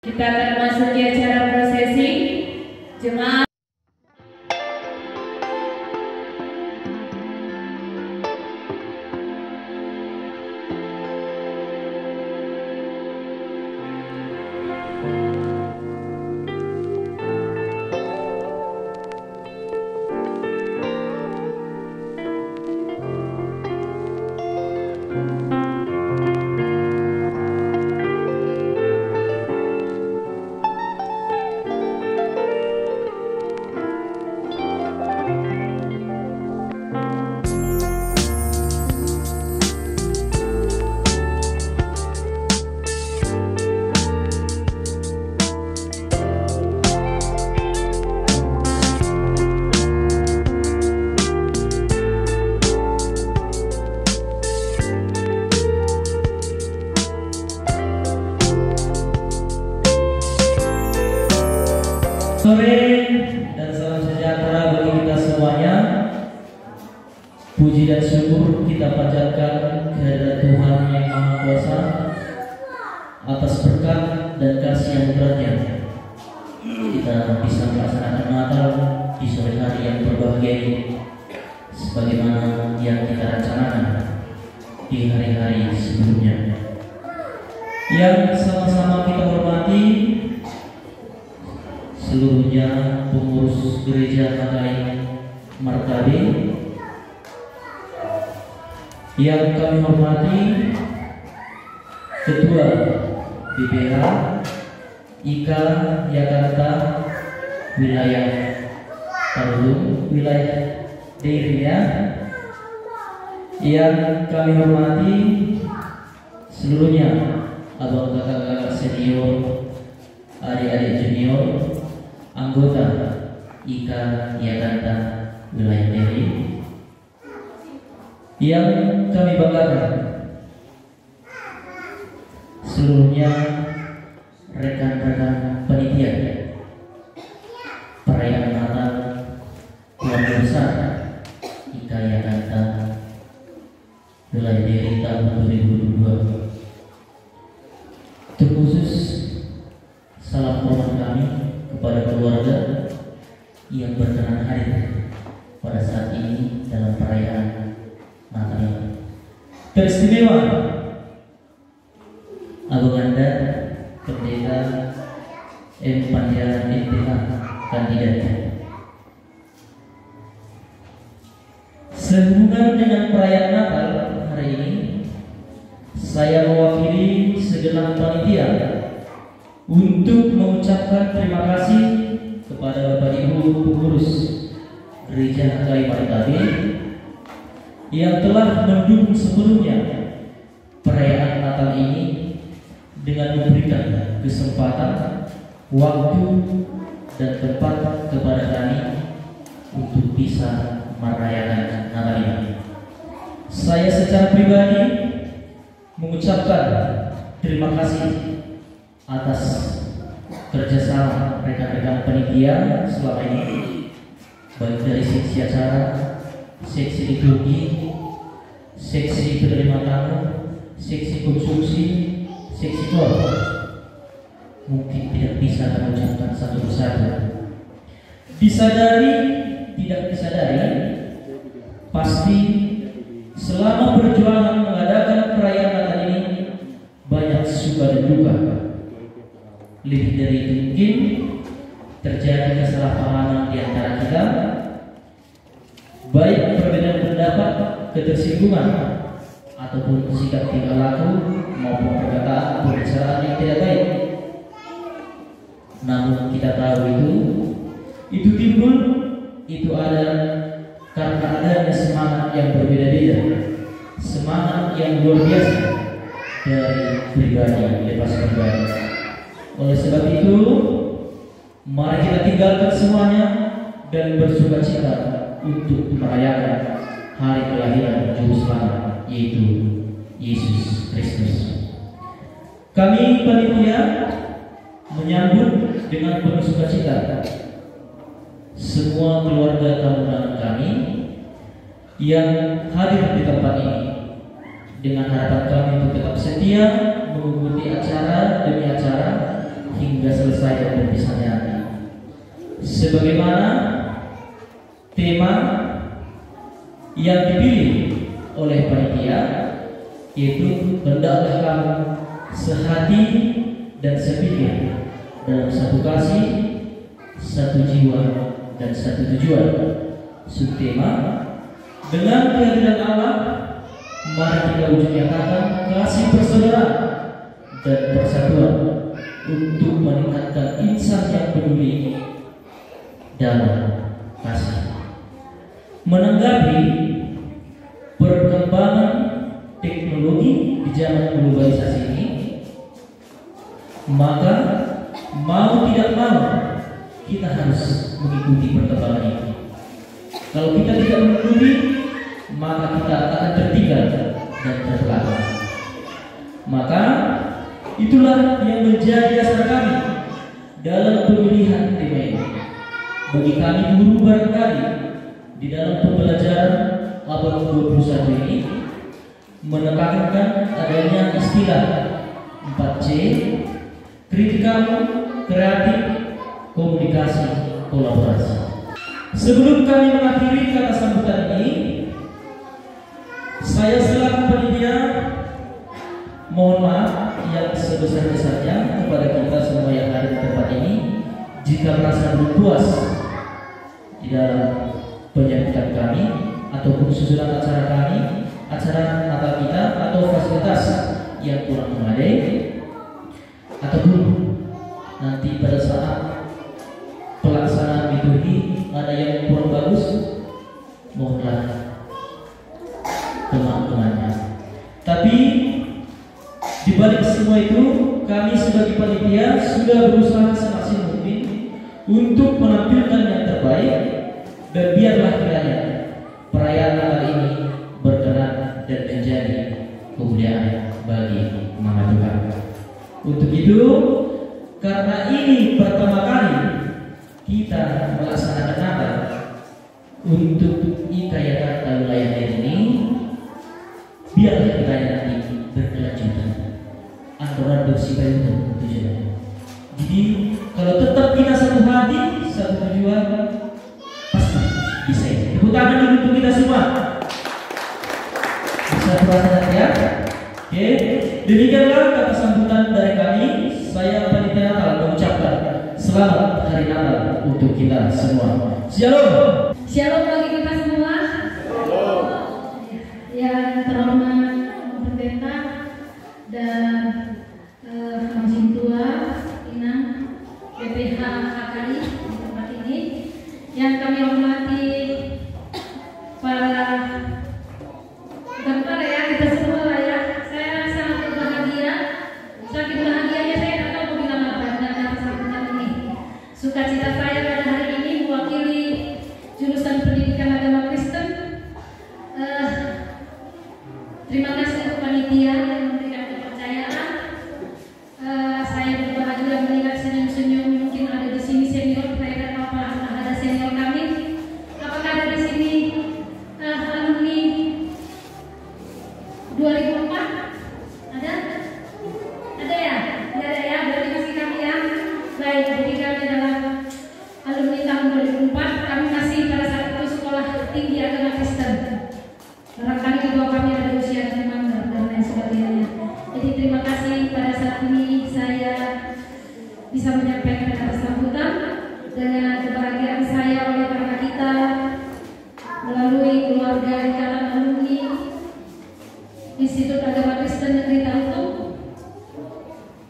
Kita akan memasuki acara prosesi jemaat. Sore dan salam sejahtera bagi kita semuanya. Puji dan syukur kita panjatkan kehadirat Tuhan yang Maha Kuasa atas berkat dan kasih yang beratnya. Kita bisa melaksanakan Natal di sore hari yang berbahagia ini, sebagaimana yang kita rencanakan di hari-hari sebelumnya. Yang sama-sama kita hormati seluruhnya pengurus gereja Makai Martabe, yang kami hormati Ketua BPH IKA Jakarta wilayah Tarulung, wilayah Deria, yang kami hormati seluruhnya abang kakak-kakak senior, adik-adik junior, anggota IKA Jakarta wilayah Deri, yang kami banggakan seluruhnya rekan-rekan panitia perayaan Natal keluarga besar IKA Jakarta wilayah Deri tahun 2022. Terkhusus salam hormat kami kepada keluarga yang berkenan hadir pada saat ini dalam perayaan Natal ini. Teristimewa Abang Anda Pendeta M. Pandiaran MPH kandidat. Sehubungan dengan perayaan Natal hari ini, saya mewakili segenap panitia untuk mengucapkan terima kasih kepada Bapak Ibu pengurus Gereja Makai Martabe yang telah mendukung sebelumnya perayaan Natal ini dengan memberikan kesempatan, waktu, dan tempat kepada kami untuk bisa merayakan Natal ini. Saya secara pribadi mengucapkan terima kasih atas kerjasama rekan-rekan panitia selama ini, baik dari seksi acara, seksi liturgi, seksi penerima tamu, seksi konsumsi, seksi keluarga. Mungkin tidak bisa mengucapkan satu persatu. Disadari, tidak disadari, pasti selama perjuangan mengadakan perayaan Natal ini banyak suka dan duka. Lebih dari itu mungkin terjadi kesalahpahaman di antara kita, baik perbedaan pendapat, ketersinggungan, ataupun sikap tingkah laku maupun perkataan pembicaraan yang tidak baik. Namun kita tahu itu timbul, itu ada karena adanya semangat yang berbeda-beda, semangat yang luar biasa dari pribadi lepas pribadi. Oleh sebab itu, mari kita tinggalkan semuanya dan bersuka cita untuk merayakan hari kelahiran Juru Selamat, yaitu Yesus Kristus. Kami panitia menyambut dengan penuh sukacita semua keluarga tamu kami yang hadir di tempat ini, dengan harapan kami untuk tetap setia mengikuti acara demi acara hingga selesai berpisahnya nanti. Sebagaimana tema yang dipilih oleh panitia, yaitu hendaklah kamu sehati dan sepikir dalam satu kasih, satu jiwa dan satu tujuan. Subtema, dengan kehadiran Allah, mari kita wujud nyatakan kasih persaudaraan dan persatuan untuk meningkatkan insan yang peduli dalam kasih. Menanggapi perkembangan teknologi di zaman globalisasi ini, maka mau tidak mau kita harus mengikuti perkembangan ini. Kalau kita tidak mengikuti, maka kita akan tertinggal dan terbelakang. Maka itulah yang menjadi dasar kami dalam pemilihan tema ini. Bagi kami guru barangkali di dalam pembelajaran abad 21 ini menekankan adanya istilah 4C: kritikal, kreatif, komunikasi, kolaborasi. Sebelum kami mengakhiri kata sambutan ini, saya selaku panitia mohon maaf yang sebesar-besarnya kepada kita semua yang hadir di tempat ini jika merasa belum puas di dalam penyambutan kami ataupun susunan acara kami, acara Natal kita, atau fasilitas yang kurang memadai, ataupun nanti pada saat pelaksanaan liturgi ada yang kurang bagus, mohonlah kemaafan. Tapi di balik semua itu, kami sebagai panitia sudah berusaha semaksimal mungkin untuk menampilkan yang terbaik, dan biarlah kiranya perayaan Natal ini berkenan dan menjadi kemuliaan bagi nama Tuhan. Untuk itu, karena ini pertama kali kita melaksanakan Natal untuk ikayatan wilayah ini, biarlah kita nanti berkelanjutan antara dosi itu tujuan. Jadi kalau tetap kita satu hati, satu tujuan, pasti bisa. Tepuk tangan dulu untuk kita semua. Bisa perhatian ya. Oke, demikianlah kata sambutan dari kami. Saya panitia Natal mengucapkan selamat hari Natal untuk kita semua. Shalom. Shalom bagi kita semua. Yang terhormat pendeta dan Majelis Tua Inang BPH HKI di tempat ini, yang kami hormati para gambar ya, kita semua lah ya. Saya sangat berbahagia, saking bahagianya saya tak tahu mau bilang apa dengan sambutan ini. Sukacita saya pada hari ini mewakili jurusan pendidikan agama Kristen. Terima kasih untuk panitia yang memberikan kepercayaan. Saya berbahagia melihat senyum-senyum. Mungkin ada di sini senior, saya tidak tahu apakah ada senior kami. Apakah ada di sini alumni 2004? Ada? Ada ya? Tidak ada ya? Berarti masih kami ya? Baik, jadi kami adalah alumni tahun 2004. Kami masih pada saat itu sekolah tinggi agama Kristen. Barangkali di bawah kami ada usia teman dan lain sebagainya. Jadi terima kasih pada saat ini saya bisa menyampaikan kata sambutan dengan kebahagiaan saya oleh karena kita melalui keluarga ikatan alumni Institut Agama Kristen Negeri Tarutung.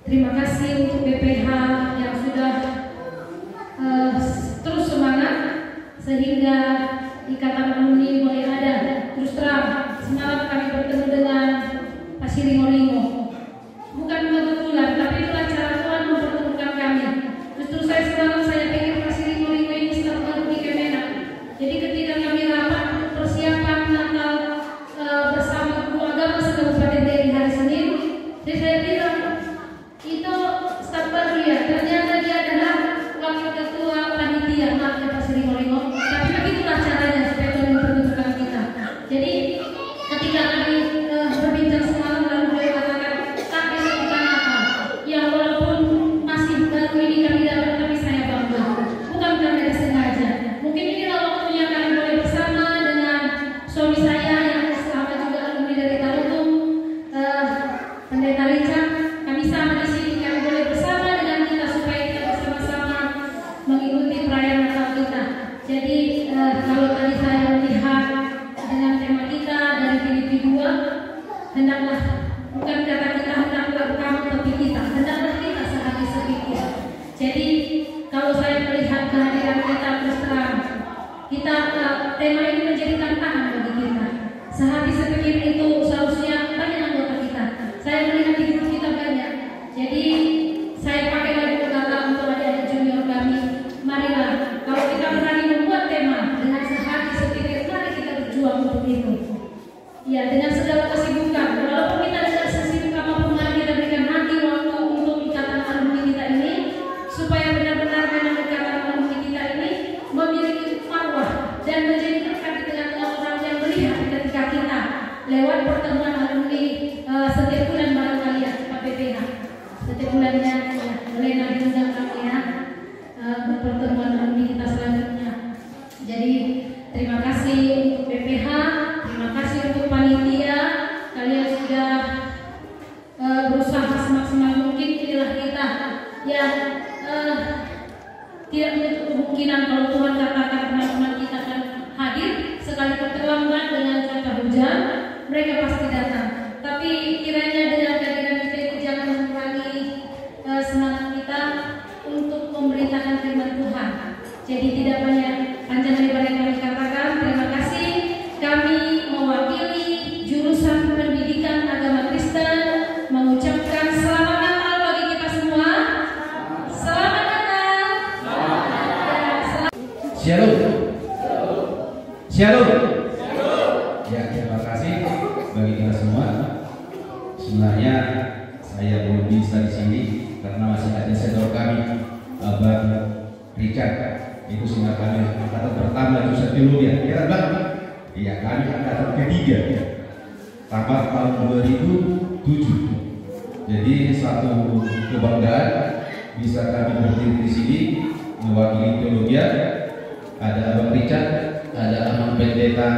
Terima kasih untuk BPH yang sudah terus semangat sehingga ikatan alumni boleh ada. Terus terang, semalam kami bertemu dengan Pak Siringo-Ringo. Bukan kebetulan, tapi itulah cara Tuhan mempertemukan kami. Justru saya semalam saya pikir Pak Siringo-Ringo ini sedang baru di Kemenak. Jadi ketika kami rapat persiapan Natal bersama guru agama se-Kabupaten Deli hari Senin, Jadi kalau saya melihat kehadiran kita terus terang, kita tema ini menjadi tantangan bagi kita. Sehati sepikir itu seharusnya banyak anggota kita. Saya melihat di grup kita banyak. Jadi saya pakai lagi kata untuk adik-adik junior kami. Marilah, kalau kita berani membuat tema dengan sehati sepikir, mari kita berjuang untuk itu. Ya, dengan segala kesibukan. Walaupun kita tidak sesibuk apapun, mari kita berikan hati waktu untuk ikatan alumni kita ini, supaya benar-benar memang ikatan alumni kita ini memiliki marwah dan menjadi berkat di tengah-tengah orang yang melihat ketika kita lewat pertemuan alumni setiap bulan barangkali ya, Pak PPH. Setiap bulannya ya, mulai nanti undang kami ya, pertemuan alumni kita selanjutnya. Jadi terima kasih untuk PPH, terima kasih untuk panitia, kalian sudah berusaha semaksimal mungkin. Inilah kita yang tidak menutup kemungkinan kalau Tuhan katakan teman-teman kita akan hadir sekalipun terlambat dengan cuaca hujan, mereka pasti datang. Tapi kiranya dengan kehadiran kita itu jangan mengurangi semangat kita untuk memberitakan firman Tuhan. Jadi tidak banyak panjang lebar yang kami katakan. Terima kasih. Kami mewakili jurusan pendidikan agama Kristen mengucapkan selamat Natal bagi kita semua. Selamat Natal. Shalom. Shalom. Ya, terima kasih bagi kita semua. Sebenarnya saya belum bisa di sini karena masih ada senior kami, Abang Richard. Itu senior kami angkatan pertama jurusan teologi ya, kan Bang? Iya, kami angkatan ketiga. Tamat tahun 2007. Jadi satu kebanggaan bisa kami berdiri di sini mewakili teologi. Ada Abang Richard, ada Abang Pendeta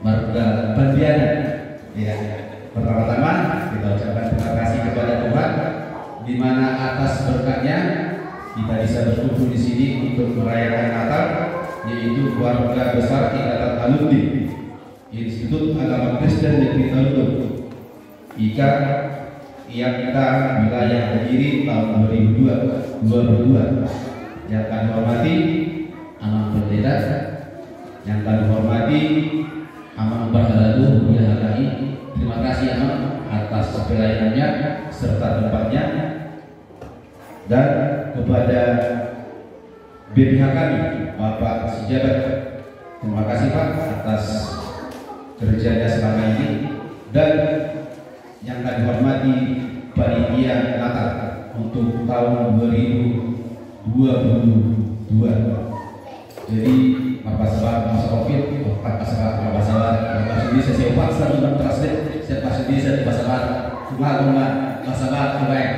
Marga Bandiana. Ya, pertama-tama kita ucapkan terima kasih kepada Tuhan, di mana atas berkatnya kita bisa berkumpul di sini untuk merayakan Natal, yaitu keluarga besar Ikatan Alumni Institut Agama Kristen Negeri Taluduk IKA yang kita wilayah Kediri tahun 2022. Yang kami hormati Amang Pendeta, yang kami hormati Amang Bardaladu YHKI. Terima kasih Amang atas pelayanannya serta tempatnya. Dan kepada BPH kami, Bapak Sejabat, terima kasih Pak atas kerjanya selama ini. Dan yang kami hormati panitia Natal untuk tahun 2022. Jadi Bapak Sahabat Mas Rofit, Bapak Sahabat Bapak Sahabat Bapak sendiri saya paksa untuk translate. Saya pas sendiri saya Bapak Sahabat Cuma Bapak Sahabat baik.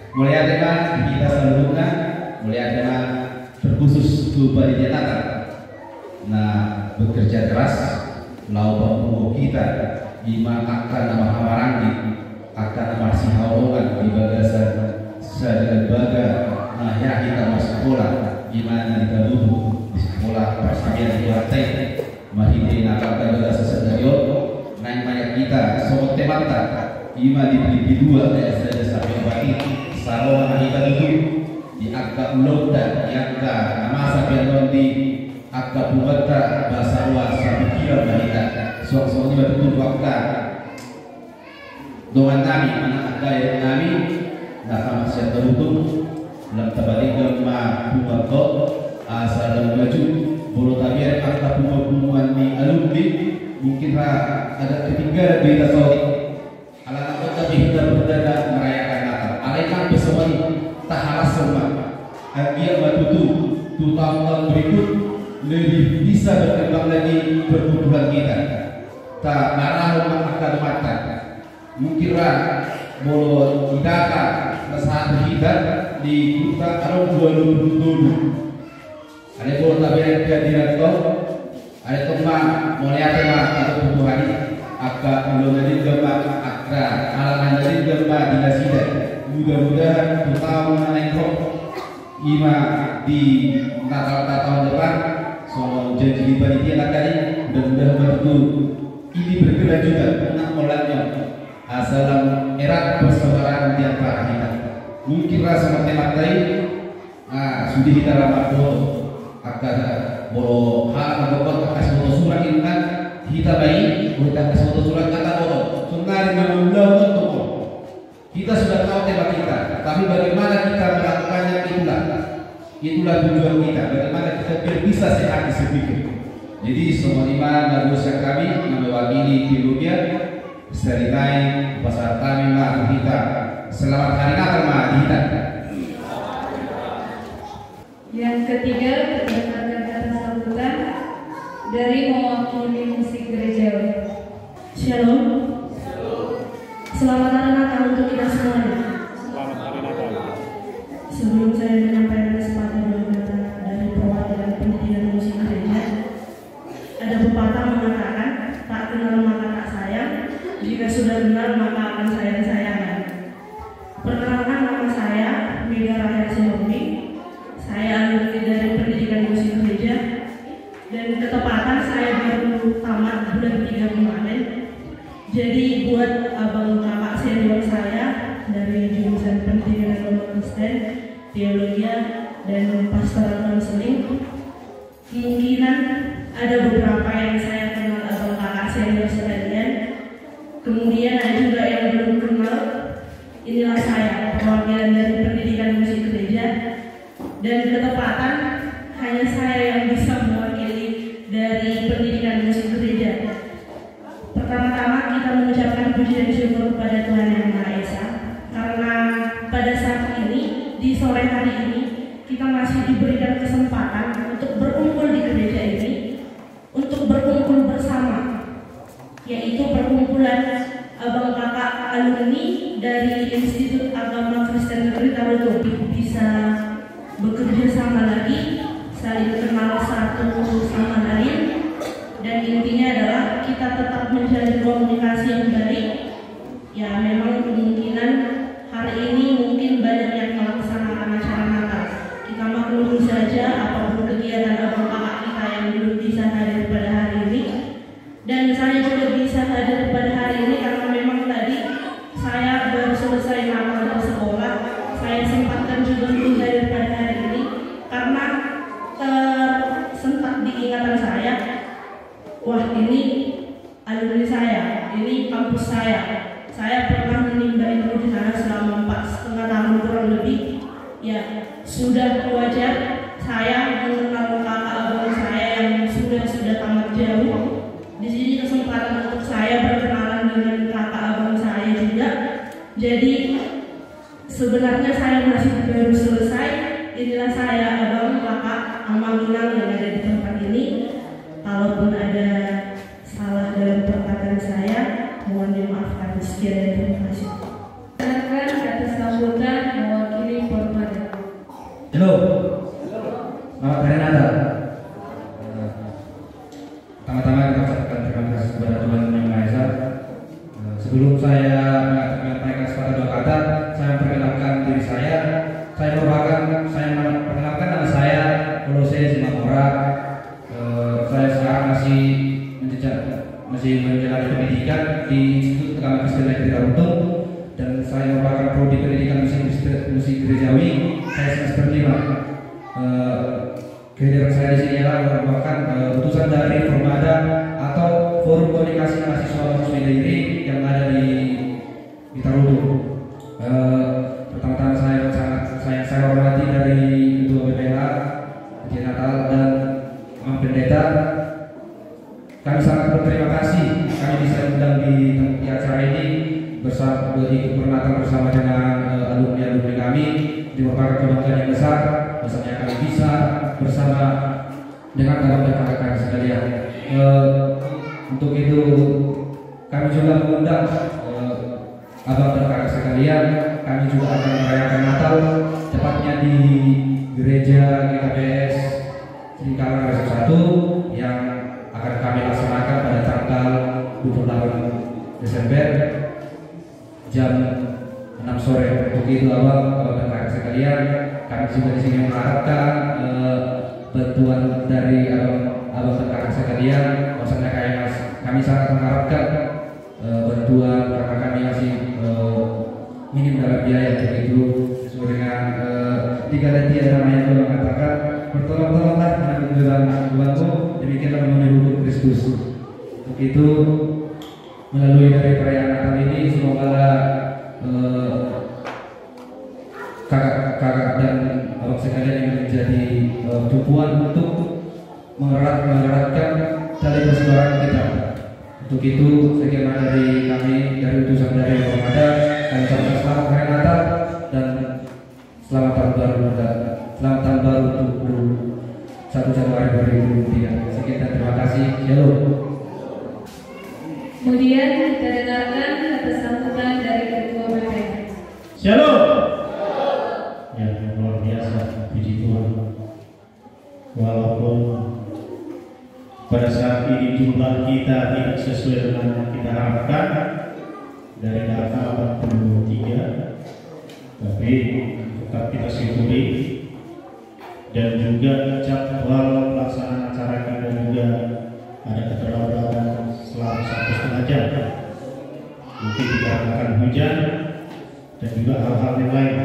Mulai tema kita selanjutnya, mulai tema terkhusus ke panitia Natal. Nah, bekerja keras lau bambu kita ima akan nama Hamaranggi, akan nama Sihawongan di bagasan sebaga. Nah ya kita masuk sekolah, gimana kita duduk di sekolah persamaan di partai, mahidi nakalkan bagasan stadion, naik banyak kita sobat temata, ima di dua kayak saja sampai bagi sarona kita duduk di agak ulota, yang nama sampai di agak bukata bahasa luas sampai kira kita, soalnya betul waktu dengan kami, anak ada yang kami, nah kami siap terhukum. Dalam tabalik ma bumato asal dan baju bulu tabir angka pembunuhan di alumni mungkin ada ketiga di Saudi ala kota kita berdana merayakan Natal alaikan bersawari taharas semua agia batutu 2 tahun berikut lebih bisa berkembang lagi perkumpulan kita tak marah akan mata mungkin bolo didata saat berhidat di kota Arab 2020 ada bolo tabir kehadiran kau ada teman mulai tema atau kebutuhan agak belum ada gempa akra alangan dari gempa dinasida mudah-mudahan tahun naik ima di Natal tahun depan so janji di panitia tadi mudah-mudahan betul ini berkelanjutan anak mulanya asalam erat persaudaraan di antara kita mungkin rasa matematai sudah kita rapat akan bolo hak atau akas foto surat kita kita bayi kita akas foto surat kata bolo sunari mengulang untuk kita sudah tahu tema kita, tapi bagaimana kita melakukannya itulah tujuan kita. Bagaimana kita bisa sehat disepikir. Jadi semua lima dosen kami mewakili Pilubia Seritai pasar kami kita. Selamat Hari Natal kita. Yang ketiga, berdasarkan kata sambutan dari mewakili musik gerejawi. Shalom. Selamat Hari Natal untuk kita semuanya. Selamat Hari Natal. Sebelum saya menyampaikan sepatah dua kata dari perwakilan pendidikan musik gereja, ada pepatah mengatakan, tak kenal maka tak sayang, jika sudah kenal maka akan sayang-sayangan. Perkenalkan, nama saya Mega Rahel Sihobi. Saya alumni dari pendidikan musik gereja, dan ketepatan saya baru tamat bulan 3 kemarin. Jadi buat abang kakak senior saya dari jurusan pendidikan agama Kristen, teologi dan pastoral konseling, kemungkinan ada beberapa yang saya kenal abang kakak senior sekalian. Kemudian ada juga yang belum kenal. Inilah saya, perwakilan dari pendidikan musik gereja, dan ketepatan hanya saya yang bisa mewakili dari pendidikan musik gereja. Pertama-tama kita mengucapkan puji dan syukur kepada Tuhan Yang Maha Esa, karena pada saat ini, di sore hari ini, kita masih diberikan kesempatan untuk berkumpul di gereja ini, untuk berkumpul bersama, yaitu perkumpulan abang kakak alumni dari Institut Agama Kristen Negeri Tarutung, bisa bekerja sama lagi, saling kenal satu sama lain. Dan intinya adalah kita tetap menjalin komunikasi yang baik. Ya memang kemungkinan hari ini mungkin banyak yang melaksanakan acara Natal. Kita maklumi saja apapun kegiatan abang kakak kita yang belum bisa hadir pada hari ini. Dan saya juga bisa hadir pada hari ini karena memang tadi saya baru selesai Natal dari sekolah. Saya sempatkan juga untuk hadir pada hari ini karena tersentak di ingatan saya. Wah, ini alumni saya, ini kampus saya. Saya pernah menimba ilmu di sana selama 4,5 tahun kurang lebih. Ya, sudah wajar saya mengenal kakak abang saya yang sudah tamat jauh. Di sini kesempatan untuk saya berkenalan dengan kakak abang saya juga. Jadi sebenarnya saya masih baru selesai. Inilah saya, abang kakak Amaminang yang ada di tempat ini. Kalaupun ada salah dalam perkataan saya, mohon dimaafkan. Sekian, terima kasih. Silakan kata sambutan mewakili Pormada. Halo. Selamat Hari Natal. Pertama-tama kita ucapkan terima kasih kepada Tuhan Yang Maha Esa. Sebelum saya menyampaikan sepatah dua kata, saya memperkenalkan diri saya. Saya memperkenalkan nama saya Kolose Simamora. Saya sekarang masih menjalani pendidikan di Institut Agama Kristen Negeri Tarutung, dan saya merupakan prodi pendidikan musik gerejawi. Saya semester 5. Kehadiran saya di sini adalah merupakan utusan dari Formada atau Forum Komunikasi Mahasiswa Muslim Diri yang ada di Tarutung. Pertama-tama saya hormati dari Ketua BPH, Puji Natal dan Pendeta. Kami sangat berterima kasih kami bisa diundang di acara ini bersama ikut bernatal bersama dengan alumni kami. Di merupakan kebanggaan yang besar bahwasanya kami bisa bersama dengan abang dan kakak kami sekalian. Untuk itu kami juga mengundang abang dan kakak sekalian. Kami juga akan merayakan Natal tepatnya di gereja GKPS Singkalang Resep 1 yang akan kami laksanakan pada tanggal 28 Desember jam 6 sore. Untuk itu abang dan kakak sekalian, kami juga di sini mengharapkan bantuan dari abang dan kakak sekalian. Maksudnya kami sangat mengharapkan bantuan karena kami masih minim dalam biaya. Begitu sesuai dengan tiga dan tiga nama yang telah mengatakan, bertolong-tolonglah menanggung beban-bebanmu, demikianlah memenuhi hukum Kristus. Untuk itu melalui dari perayaan Natal ini semoga kakak-kakak dan abang sekalian yang menjadi tumpuan untuk mengeratkan tali persaudaraan kita. Untuk itu sekian dari kami dari utusan dari Formada, kami ucapkan selamat hari Natal dan selamat tahun baru untuk 1 Januari 2023. Sekian dan terima kasih. Shalom. Kemudian kita dengarkan kata sambutan dari Ketua BPM. Shalom. Ya, luar biasa, puji Tuhan. Walaupun pada saat ini jumlah kita tidak sesuai dengan yang kita harapkan dari data 43, tapi tetap kita syukuri, dan juga jadwal pelaksanaan acara kita juga ada keterlambatan selama 1,5 jam. Mungkin dikarenakan hujan dan juga hal-hal yang lain.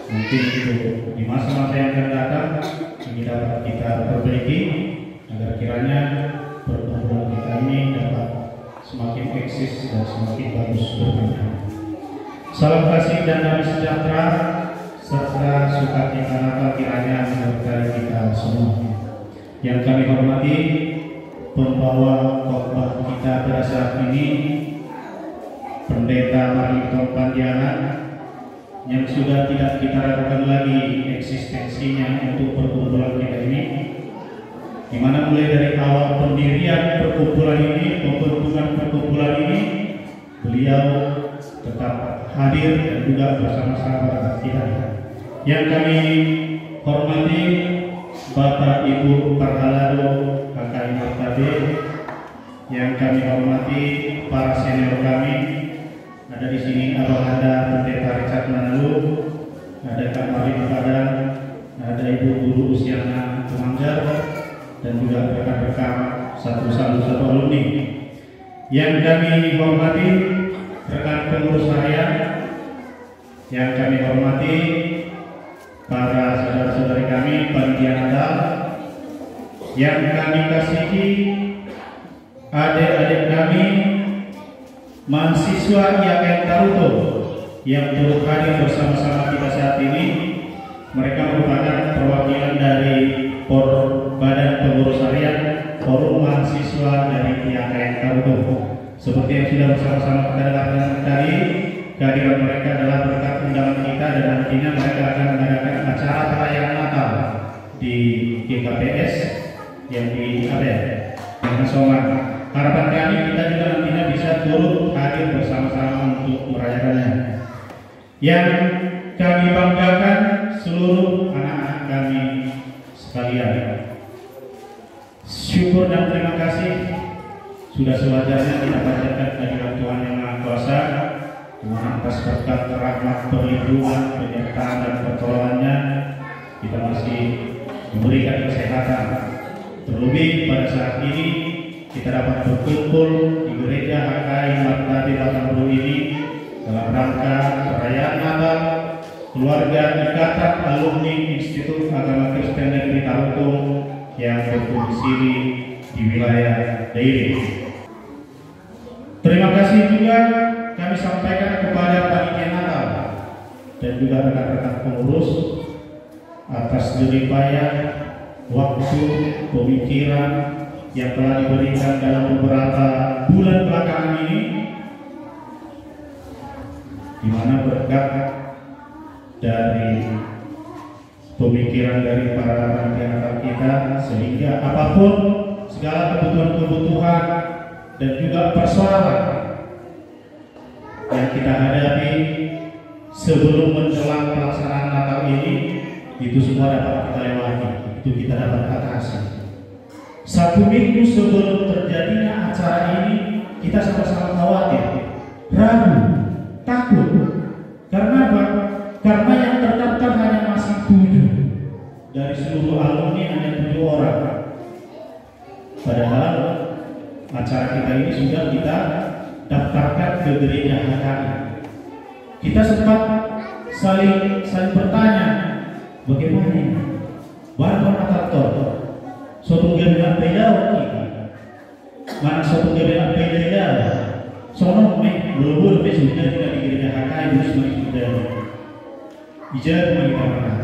Mungkin itu di masa-masa yang akan datang ini dapat kita perbaiki agar kiranya perkumpulan kita ini dapat semakin eksis dan semakin bagus berkembang. Salam kasih dan damai sejahtera serta sukacita Natal kiranya menyertai kita semua. Yang kami hormati pembawa khotbah kita pada saat ini, Pendeta Marlington Pandiana, yang sudah tidak kita ragukan lagi eksistensinya untuk perkumpulan kita ini, di mana mulai dari awal pendirian perkumpulan ini, pembentukan perkumpulan ini, beliau tetap hadir dan juga bersama-sama kita. Yang kami hormati Bapak Ibu Parhalado KKI Martabe, yang kami hormati para senior kami. Ada di sini Abang ada Pendeta Richard Manalu, ada Kak Marin Padan, ada Ibu Guru Usiana Kemanggar, dan juga rekan-rekan satu alumni. Yang kami hormati rekan pengurus harian, yang kami hormati para saudara-saudari kami panitia Natal, yang kami kasihi adik-adik kami mahasiswa IAKN Taruto yang turut hadir bersama-sama kita saat ini. Mereka merupakan perwakilan dari Badan Pengurus Harian Forum Mahasiswa dari IAKN Taruto. Seperti yang sudah bersama-sama kita dengarkan tadi, kehadiran mereka adalah berkat undangan kita dan nantinya mereka akan mengadakan acara perayaan Natal di GKPS yang di Soman. Harapan kami kita juga nantinya bisa turut hadir bersama-sama untuk merayakannya. Yang kami banggakan seluruh anak-anak kami sekalian. Syukur dan terima kasih sudah sewajarnya kita bacakan kehadiran Tuhan Yang Maha Kuasa, dengan atas berkat rahmat perlindungan, penyertaan dan pertolongannya kita masih diberikan kesehatan. Terlebih pada saat ini kita dapat berkumpul di gereja HKI Martabe Batangburu ini dalam rangka perayaan Natal keluarga Ikatan Alumni Institut Agama Kristen Negeri Tarutung yang berdomisili di wilayah Dairi. Terima kasih juga kami sampaikan kepada panitia Natal dan juga rekan-rekan pengurus atas jeripaya waktu pemikiran yang telah diberikan dalam beberapa bulan belakangan ini, di mana berkat dari pemikiran dari para panitia Natal kita, sehingga apapun segala kebutuhan-kebutuhan dan juga persoalan yang kita hadapi sebelum menjelang pelaksanaan Natal ini, itu semua dapat kita lewati, itu kita dapat atasi. 1 minggu sebelum terjadinya acara ini, kita sama-sama khawatir, ragu, takut. Karena apa? Karena yang terdaftar hanya masih 7 dari seluruh alumni, hanya 7 orang. Padahal acara kita ini sudah kita daftarkan ke gereja HKI. kita sempat saling bertanya, bagaimana ini? Barang atau suatu gebelan beda kita, mana suatu gebelan beda, soalnya belum sudah tidak di gereja HKI itu sudah bicara kita pernah.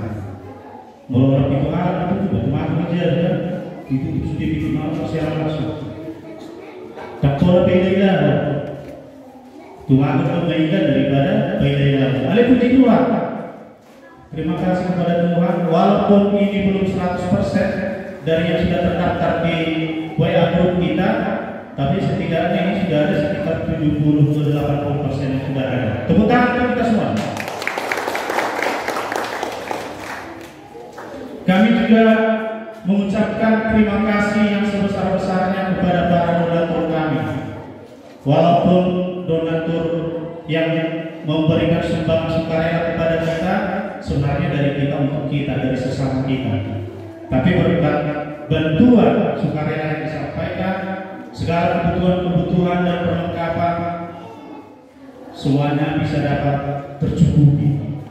Mulai orang itu itu juga teman bicara itu sudah bikin malu secara langsung. Tak pola beda Tuhan kebaikan daripada beda. Oleh puji Tuhan. Terima kasih kepada Tuhan. Walaupun ini belum 100% dari yang sudah terdaftar di WA group kita, tapi setidaknya ini sudah ada sekitar 70-80% yang sudah ada. Tepuk tangan untuk kita semua. Kami juga mengucapkan terima kasih yang sebesar-besarnya kepada para donatur kami. Walaupun donatur yang memberikan sumbangan sukarela kepada kita sebenarnya dari kita untuk kita, dari sesama kita. Tapi berkat bantuan sukarela yang disampaikan, segala kebutuhan dan perlengkapan semuanya bisa dapat tercukupi.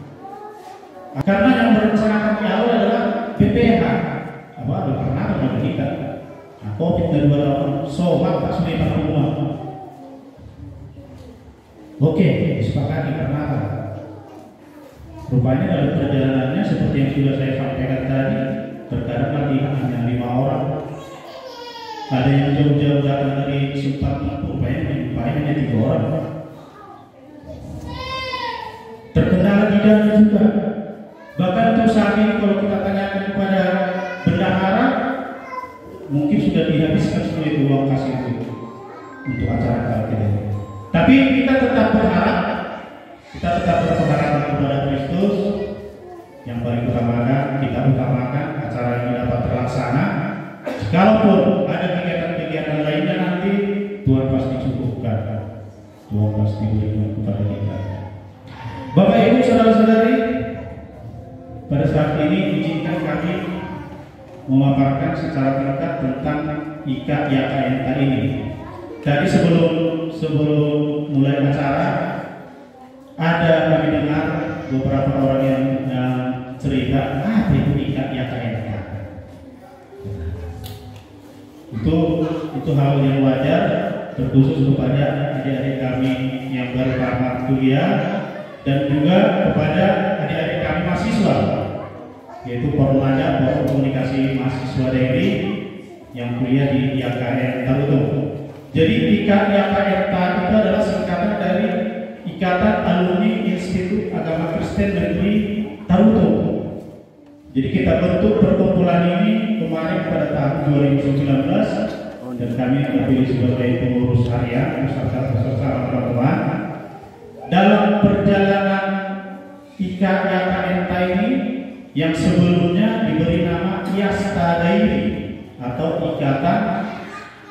Karena yang merencanakan di awal adalah BPH, ada pernah bagi kita. COVID dan 2 tahun, sobat tak sulit rumah. Oke, disepakati karena rupanya dalam perjalanannya seperti yang sudah saya sampaikan tadi, terkadang latihan hanya 5 orang. Ada yang jauh-jauh datang dari Sempat, rupanya hanya 3 orang. Terkendala di dana juga. Bahkan untuk saat ini kalau kita tanyakan kepada bendahara, mungkin sudah dihabiskan semua itu uang kasih itu untuk acara kita. Tapi kita tetap berharap, kita tetap berpengharapan kepada Kristus. Yang paling utamakan, kita utamakan acara ini dapat terlaksana. Kalaupun ada kegiatan-kegiatan lainnya nanti, Tuhan pasti cukupkan. Tuhan pasti berikan kepada kita. Bapak Ibu saudara-saudari, pada saat ini izinkan kami memaparkan secara singkat tentang YKYNK ini. Tadi sebelum mulai acara ada kami dengar beberapa orang yang cerita itu YKYNK. Itu hal yang wajar, terkhusus kepada adik-adik kami yang baru tamat kuliah dan juga kepada adik-adik kami mahasiswa, yaitu Pormada, Forum Komunikasi Mahasiswa Dairi yang kuliah di IKN Tarutung. Jadi IKYNK itu adalah singkatan dari Ikatan Alumni Institut Agama Kristen Negeri Tarutung. Jadi kita bentuk perkumpulan ini kemarin pada tahun 2019 dan kami terpilih sebagai pengurus harian beserta teman-teman. Dalam perjalanan IKYNK ini yang sebelumnya diberi nama IASTA Dairi atau Ikatan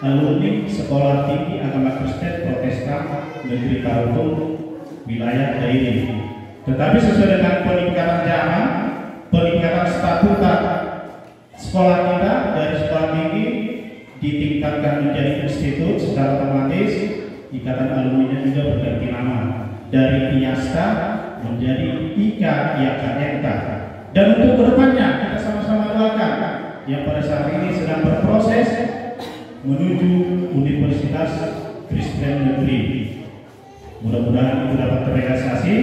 Alumni Sekolah Tinggi Agama Kristen Protestan Negeri Tarutung Wilayah Dairi. Tetapi sesuai dengan peningkatan zaman, peningkatan statuta sekolah kita dari sekolah tinggi ditingkatkan menjadi institut, secara otomatis Ikatan Alumni juga berganti nama dari IASTA menjadi IKYNK. Dan untuk kedepannya kita sama-sama doakan yang pada saat ini sedang berproses menuju Universitas Kristen Negeri. Mudah-mudahan itu dapat terrealisasi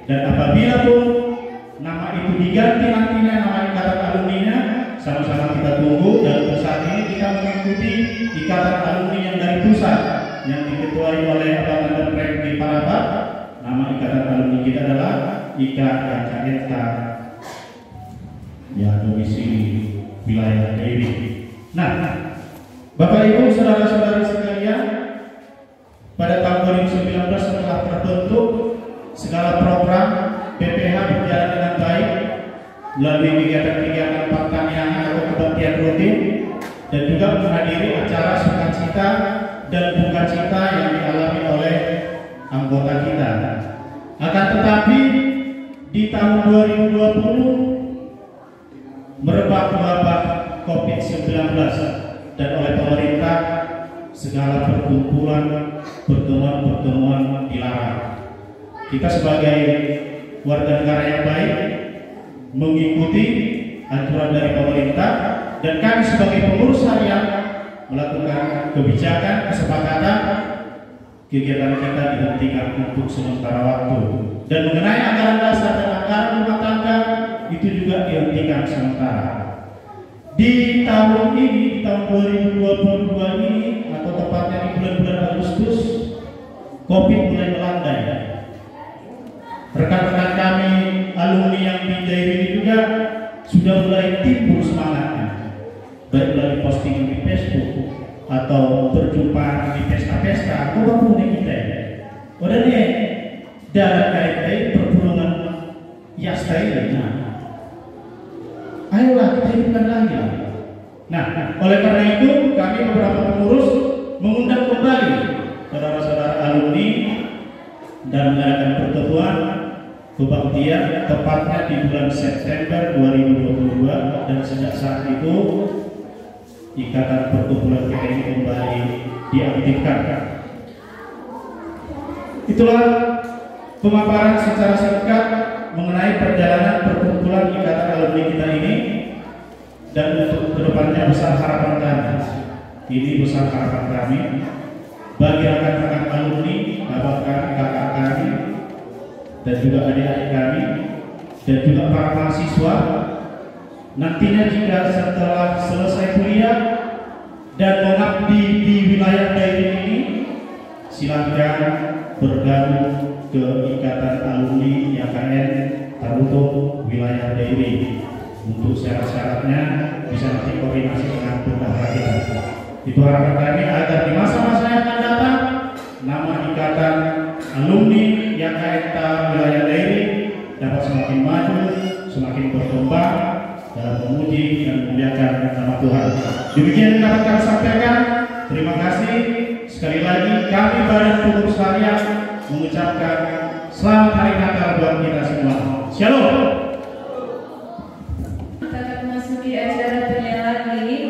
dan apabila pun nama itu diganti nantinya nama Ikatan Alumni-nya, sama-sama kita tunggu. Dan saat ini kita mengikuti Ikatan Alumni yang dari pusat yang diketuai oleh Abang dan Rek di Parapat. Nama Ikatan Alumni kita adalah IKYNK ya, domisili wilayah Dairi. Nah, Bapak Ibu saudara-saudari sekalian, pada tahun 2019 setelah terbentuk segala program BPH berjalan dengan baik melalui kegiatan-kegiatan pertanian atau kebaktian rutin dan juga menghadiri acara sukacita dan dukacita yang dialami oleh anggota kita. Akan tetapi di tahun 2020 merebak wabah COVID-19 dan oleh pemerintah segala perkumpulan pertemuan dilarang. kita sebagai warga negara yang baik mengikuti aturan dari pemerintah, dan kami sebagai pengurus harian melakukan kebijakan kesepakatan kegiatan kita dihentikan untuk sementara waktu. Dan mengenai anggaran dasar dan anggaran rumah tangga itu juga dihentikan sementara. Di tahun ini, di tahun 2022 ini, atau tepatnya di bulan-bulan Agustus, COVID mulai melandai. Rekan-rekan kami alumni yang di daerah ini juga sudah mulai timbul semangatnya, baik melalui postingan di Facebook atau berjumpa di pesta-pesta. Kau bangun kita, udah nih dalam kait perpulungan yasta ini. Ayolah kita hidupkan lagi. Nah, oleh karena itu kami beberapa pengurus mengundang kembali saudara-saudara alumni dan mengadakan pertemuan kebaktian tepatnya di bulan September 2022, dan sejak saat itu ikatan perkumpulan kita ini kembali diaktifkan. Itulah pemaparan secara singkat mengenai perjalanan perkumpulan ikatan alumni kita ini, dan untuk kedepannya besar harapan kami. Ini besar harapan kami bagi rekan-rekan alumni, bapak kami, kakak kami, dan juga adik-adik kami, dan juga para mahasiswa. Nantinya jika setelah selesai kuliah dan mengabdi di wilayah daerah ini, silakan bergabung ke Ikatan Alumni YKN Tarutung wilayah daerah. Untuk syarat-syaratnya bisa nanti koordinasi dengan bendahara kita. Itu harapan kami agar di masa-masa yang akan datang nama Ikatan Alumni YKN wilayah daerah dapat semakin maju, semakin berkembang dalam memuji dan memuliakan nama Tuhan. Demikian yang dapat kami sampaikan. Terima kasih sekali lagi. Kami Badan Pengurus Harian mengucapkan selamat Hari Natal buat kita semua. Shalom. Kita akan memasuki acara penyalaan lilin.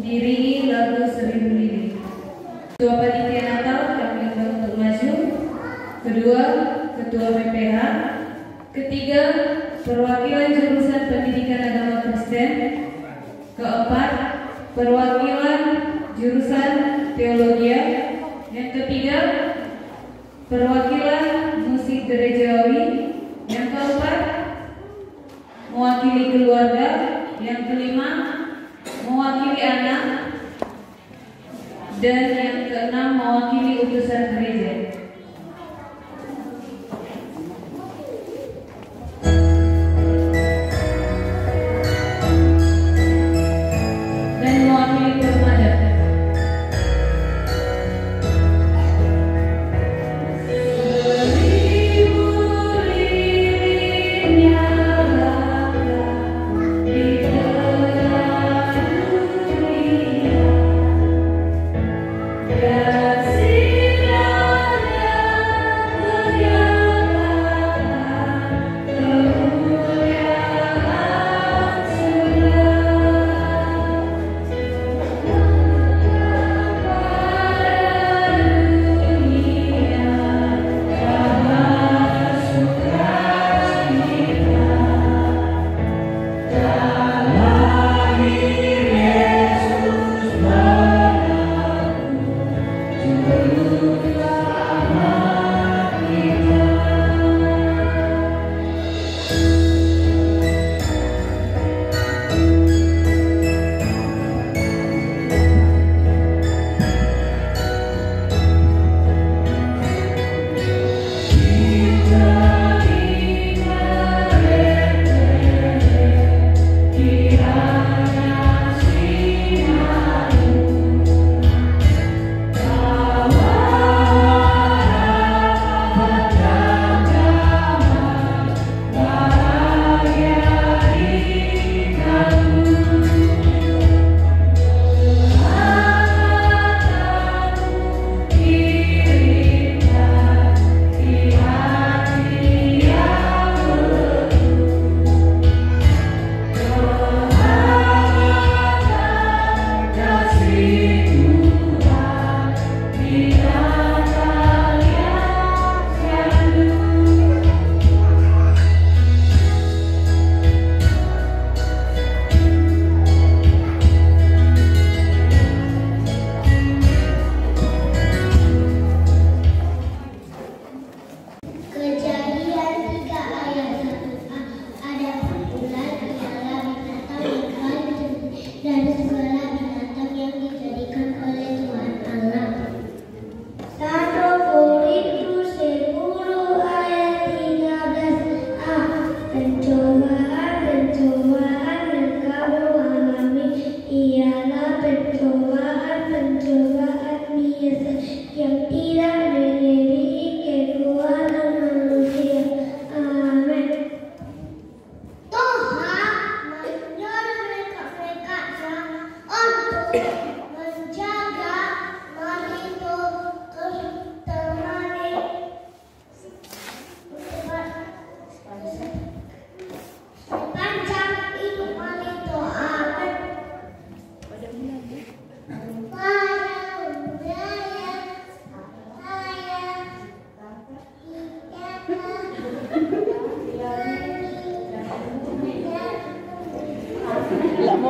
Diringi lagu 1000 lilin. Ketua Panitia Natal kami undang untuk maju. Kedua, Ketua PPH. Ketiga, perwakilan jurusan Pendidikan Agama Kristen. Keempat, perwakilan jurusan Teologi. Yang ketiga, perwakilan musik gerejawi. Yang keempat, mewakili keluarga. Yang kelima, mewakili anak. Dan yang keenam, mewakili utusan gereja. Dan mewakili permada.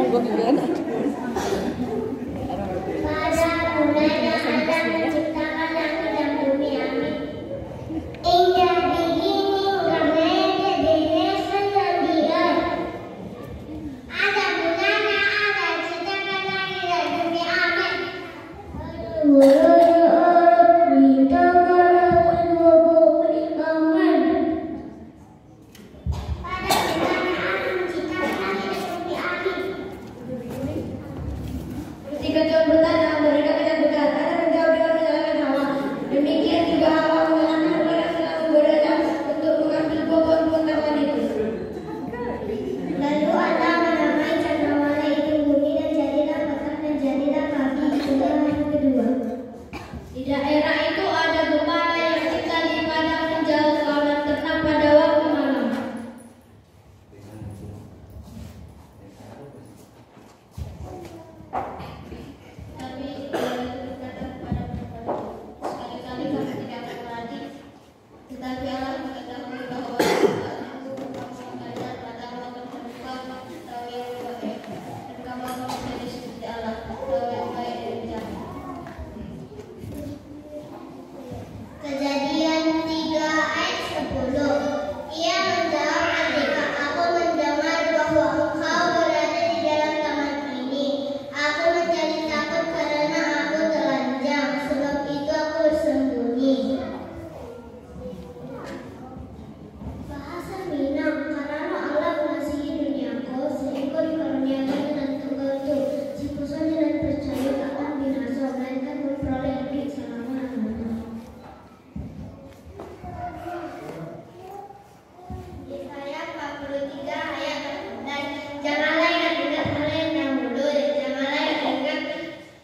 mulanya Allah menciptakan langit dan bumi. Amin. Indah begini gamenya dihias dan biar. Ada mulanya Allah ciptakan langit dan bumi. Amin. Ketika Tuhan bertanya, mereka tidak benar. Ada menjawab dengan menyalahkan Hawa. Demikian juga Hawa mengalahkan orang yang menggodanya untuk mengambil pohon tanaman itu. Lalu Allah menamai cakrawala itu bumi dan jadilah petak dan jadilah kaki. Itulah yang kedua. Di daerah itu ada gembala yang tinggal di padang menjaga dan ternak pada waktu malam. Tapi berkata kepada mereka, sekali-kali kamu tidak berlatih. Tetapi Allah mengetahui bahwa kamu mengajar padamu akan terbuka tahu yang baik, dan kamu akan menjadi seperti Allah, tahu yang baik dan jahat. Kejadian 3 ayat 10. Ia menjawab, ketika aku mendengar bahwa engkau berada di dalam taman ini, aku menjadi takut karena aku telanjang, sebab itu aku bersembunyi. Bahasa Minang, karena Allah mengasihi duniaku, sehingga dikaruniakan dengan tunggal itu, siapa saja dan percaya tak akan binasa, melainkan memperoleh hidup selama-lamanya. Yesaya 43 ayat 6. Janganlah ingat hal yang dahulu, dan janganlah ingat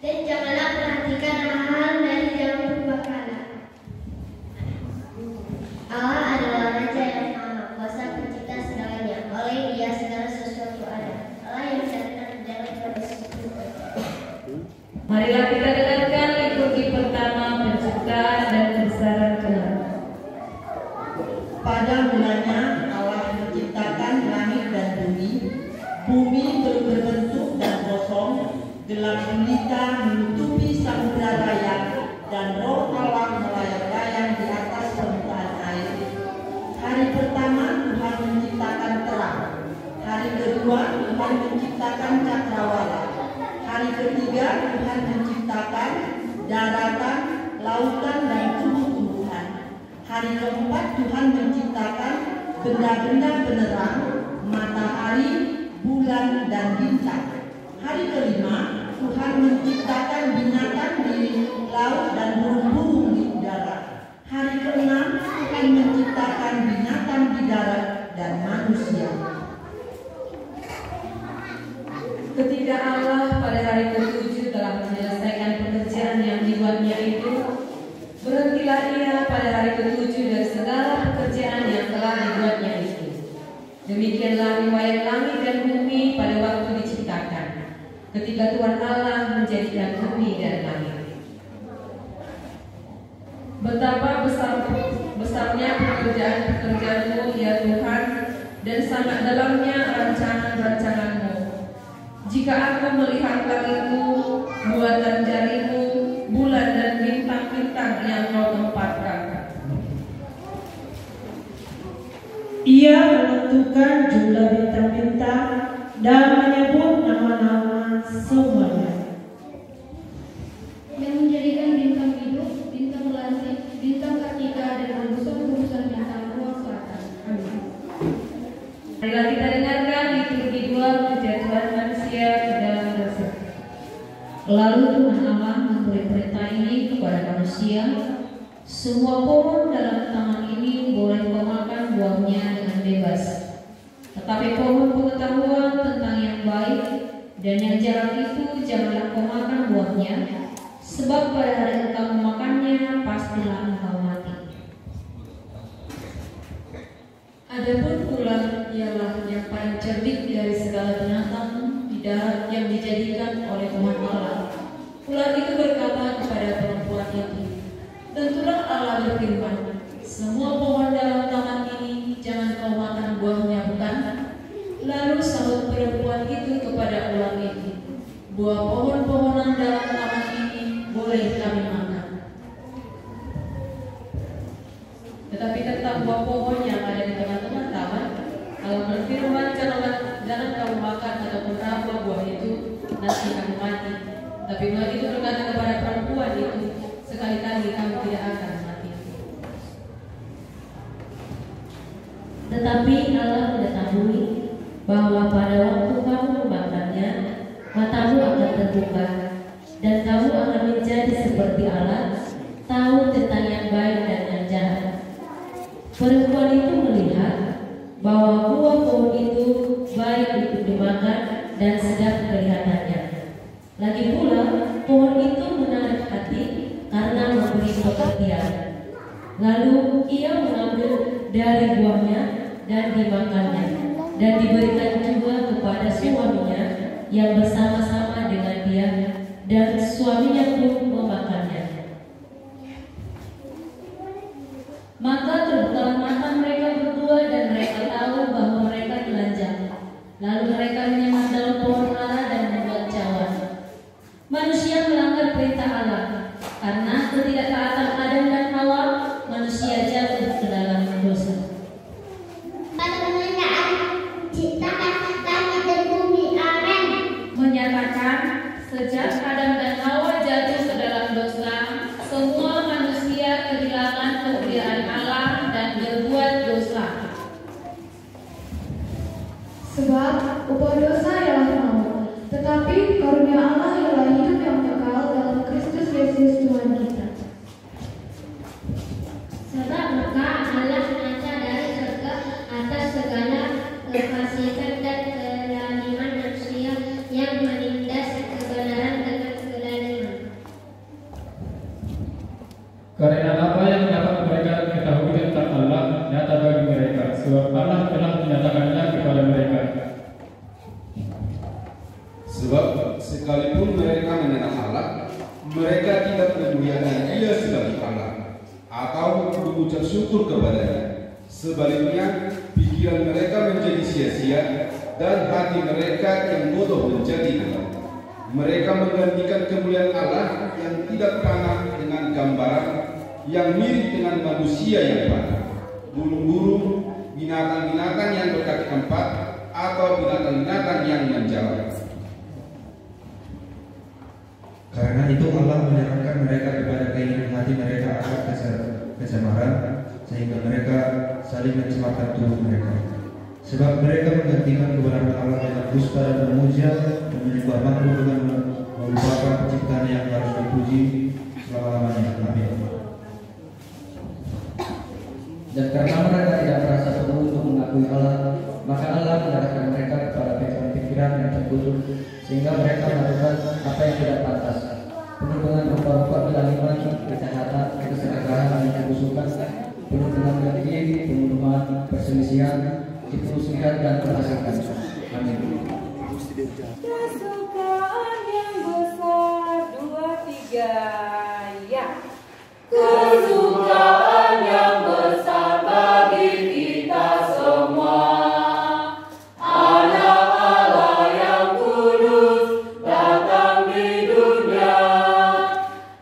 dan janganlah perhatikan hal dari zaman purbakala. Allah adalah Raja yang Maha Kuasa, Pencipta segalanya. Oleh Dia segala sesuatu ada. Allah yang menjadikan segala sesuatu. Marilah kita dengarkan liturgi pertama penciptaan dan kebesaran Tuhan. Pada mulanya Allah menciptakan langit dan bumi. Bumi belum berbentuk dan kosong, gelap gulita menutupi samudra raya, dan roh Allah melayang-layang di atas permukaan air. Hari pertama Tuhan menciptakan terang. Hari kedua Tuhan menciptakan cakrawala. Hari ketiga Tuhan menciptakan daratan, lautan, dan tumbuh-tumbuhan. Hari keempat Tuhan menciptakan benda-benda penerang, matahari, bulan, dan bintang. Hari kelima Tuhan menciptakan binatang di laut dan burung-burung di udara. Hari keenam Tuhan menciptakan binatang di darat dan manusia. Ketika Allah pada hari ke-7 telah menyelesaikan pekerjaan yang dibuatnya itu, berhentilah Ia pada hari ke-7 dari segala pekerjaan yang telah dibuatnya itu. Demikianlah riwayat langit dan bumi pada waktu diciptakan, ketika Tuhan Allah menjadikan bumi dan langit. Betapa besarnya pekerjaan-pekerjaanmu ya Tuhan, dan sangat dalamnya rancangan-rancanganmu. Jika aku melihat langitmu, buatan jarimu, bulan dan bintang-bintang yang kau tempatkan. Ia menentukan jumlah bintang-bintang dan menyebut nama-nama semuanya. Yang menjadikan bintang hidup, bintang langit, bintang ketiga, dan gugusan-gugusan bintang ruang selatan. Amin. Marilah kita dengarkan liturgi 2 kejatuhan manusia ke dalam dosa. Lalu Tuhan Allah memberi perintah ini kepada manusia, semua pohon dalam taman ini boleh kau makan buahnya dengan bebas. Tetapi pohon pengetahuan tentang yang baik dan yang jahat itu janganlah kau makan buahnya, sebab pada hari engkau memakannya pastilah engkau mati. Adapun ular ialah yang paling cerdik dari segala binatang di darat yang dijadikan oleh Tuhan Allah. Ular itu berkata kepada perempuan itu, tentulah Allah berfirman, semua pohon dalam taman ini jangan kau makan buahnya, bukan? Lalu sahut perempuan perempuan itu kepada ular itu, buah pohon-pohonan dalam taman ini boleh kami makan. Tetapi tentang buah pohon yang ada di tengah-tengah taman, Allah berfirman, jangan kamu makan ataupun apa buah itu, nanti kamu mati. Tapi ular itu berkata kepada perempuan itu, sekali-kali kamu tidak akan mati. Tetapi Allah mengetahui bahwa pada waktu kamu memakannya, matamu akan terbuka, dan kamu akan menjadi seperti Allah, tahu tentang yang baik dan yang jahat. Perempuan itu melihat bahwa buah pohon itu baik untuk dimakan dan sedap kelihatannya. Lagi pula, pohon itu menarik hati karena memberi pengertian. Lalu ia mengambil dari buahnya dan dimakannya, dan diberikan juga kepada suaminya yang bersama-sama dengan dia, dan suaminya pun memakannya. Maka terbukalah mata mereka berdua dan mereka tahu bahwa mereka telanjang. Lalu mereka menyemat dalam pohon ara dan membuat cawan. Manusia melanggar perintah Allah karena ketidaktaatan Adam dan Hawa, manusia jatuh ke dalam dosa. Menyatakan sejak Adam dan Hawa jatuh ke dalam dosa, semua manusia kehilangan kemuliaan Allah dan berbuat dosa. Sebab upah dosa ialah maut, tetapi karunia Allah ialah hidup yang kekal dalam Kristus Yesus Tuhan kita. Sebab maka Allah mengajak dari surga atas segala kefasikan dan kelaliman manusia yang menindas kebenaran dengan kelaliman. Karena apa yang dapat mereka ketahui tentang Allah nyata bagi mereka, sebab Allah telah menyatakannya kepada mereka. Sebab sekalipun mereka mengenal Allah, mereka tidak memuliakan Dia sebagai Allah atau mengucap syukur kepadanya. Sebaliknya, pikiran mereka menjadi sia-sia dan hati mereka yang bodoh menjadi gelap. Mereka menggantikan kemuliaan Allah yang tidak panah dengan gambaran yang mirip dengan manusia yang panah, burung-burung, binatang-binatang yang berkaki empat, atau binatang-binatang yang menjalar. Karena itu Allah menyerahkan mereka kepada keinginan hati mereka akan kecemaran, sehingga mereka saling mencemarkan tubuh mereka. Sebab mereka menggantikan kebenaran Allah dengan dusta dan memuja, dan menyembah makhluk dengan melupakan penciptaan yang harus dipuji selama-lamanya. Amin. Dan karena mereka tidak merasa perlu untuk mengakui Allah, maka Allah menyerahkan mereka kepada pikiran-pikiran yang terkutuk, sehingga mereka melakukan apa yang tidak pantas, penuh dengan rupa-rupa kelaliman, kejahatan, keserakahan, dan kebusukan, penuh dengan dengki, pembunuhan, perselisihan, perselisihan dan perasaan. Amin. Kesukaan yang besar, 2, 3, ya. Kesukaan yang besar bagi kita semua. Anak Allah yang kudus datang di dunia.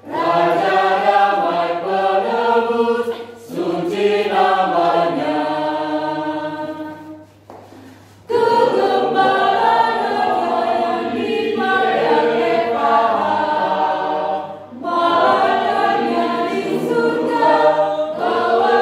Raja damai penebus, suci namanya. Kegembiraan yang dibayar Marannya di surga, bawa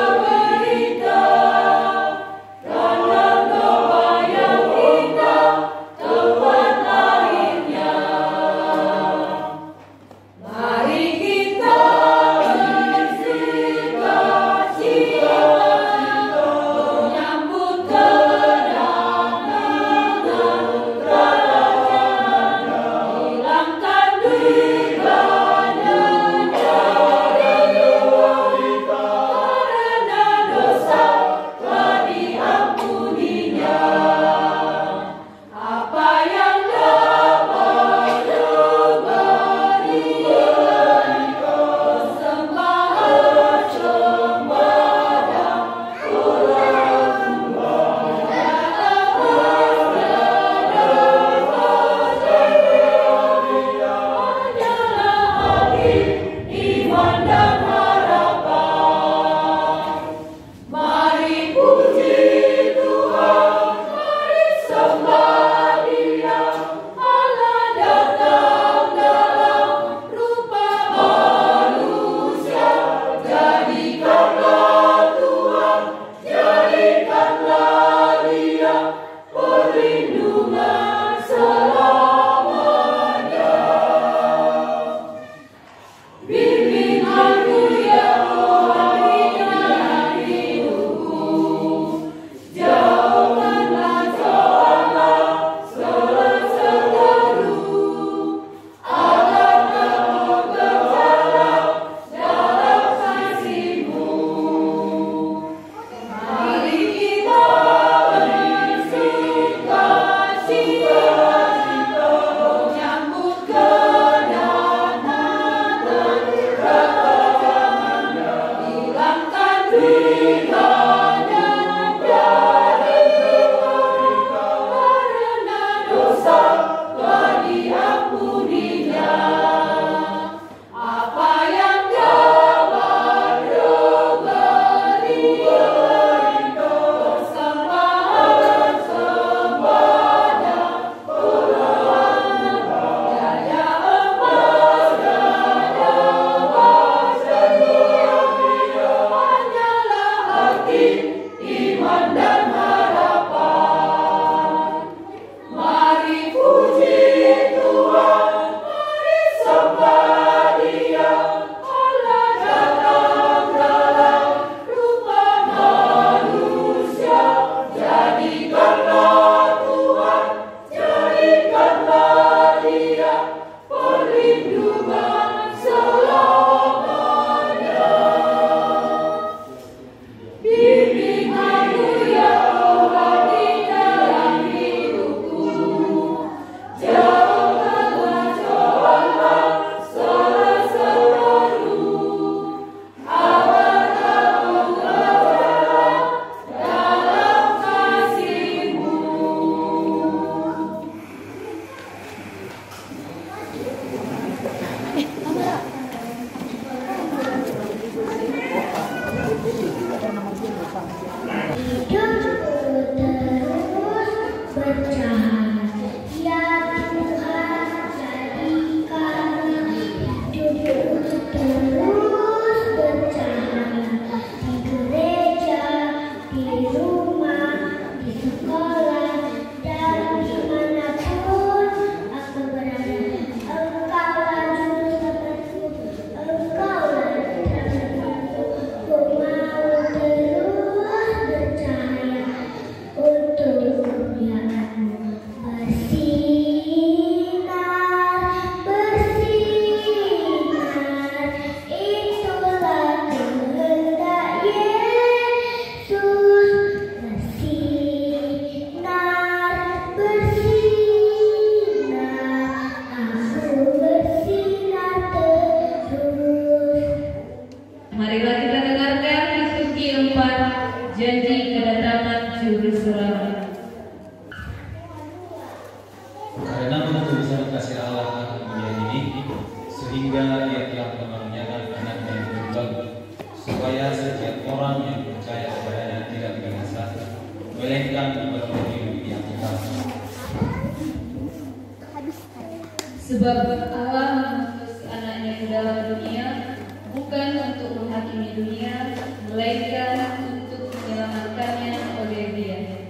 Sebab Allah mengutus anaknya ke dalam dunia bukan untuk menghakimi dunia, melainkan untuk menyelamatkannya oleh Dia.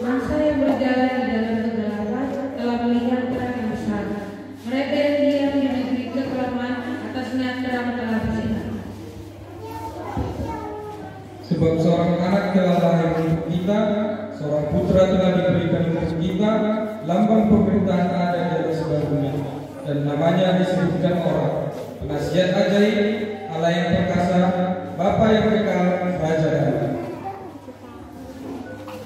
Masa yang berjalan di dalam kegelapan telah melihat terang yang besar. Mereka yang diam di negeri kekelaman atasnya terang telah bersinar. Sebab seorang anak telah lahir untuk kita, seorang putra telah diberikan untuk kita, lambang pemerintahan ada di atas bahunya, dan namanya disebutkan orang, penasihat ajaib, Allah yang perkasa, Bapa yang kekal, Raja Damai.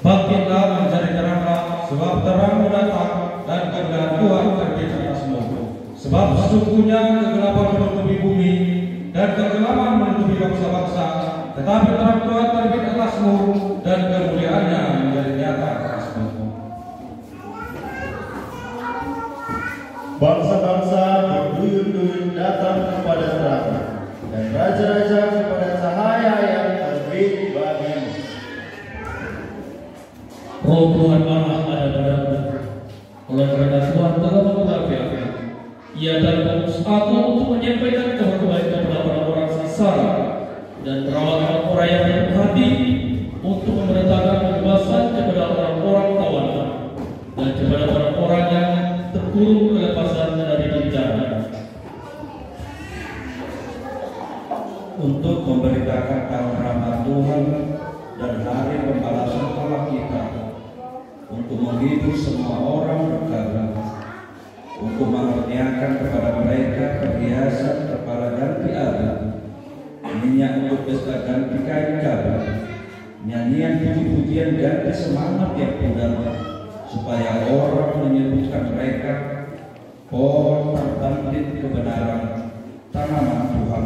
Bangkitlah mencari teranglah, sebab terangmu datang dan kebenaran Tuhan terbit atasmu. Sebab sesungguhnya kegelapan menutupi bumi dan kegelapan menutupi bangsa-bangsa, tetapi terang Tuhan terbit atasmu dan kemuliaannya menjadi nyata atasmu. Bangsa-bangsa berduyun-duyun datang kepada terang, dan raja-raja kepada cahaya yang terbit bagimu. Roh Tuhan Allah ada padaku, oleh karena Tuhan telah mengurapi aku. Ia telah mengutus aku untuk menyampaikan kabar kebaikan kepada orang-orang sengsara dan merawat orang-orang yang berhati hati, untuk memberitakan kebebasan kepada orang-orang tawanan dan kepada orang-orang yang terkurung kelepasan dari bencana, untuk memberitakan kabar rahmat Tuhan dan hari pembalasan Allah kita, untuk menghibur semua orang berkabung, untuk mengerniakan kepada mereka perhiasan kepala ganti adat, minyak untuk pesta ganti kain kabar, nyanyian puji-pujian ganti semangat yang pudar, supaya orang menyebutkan mereka pohon terbangkit kebenaran, tanaman Tuhan,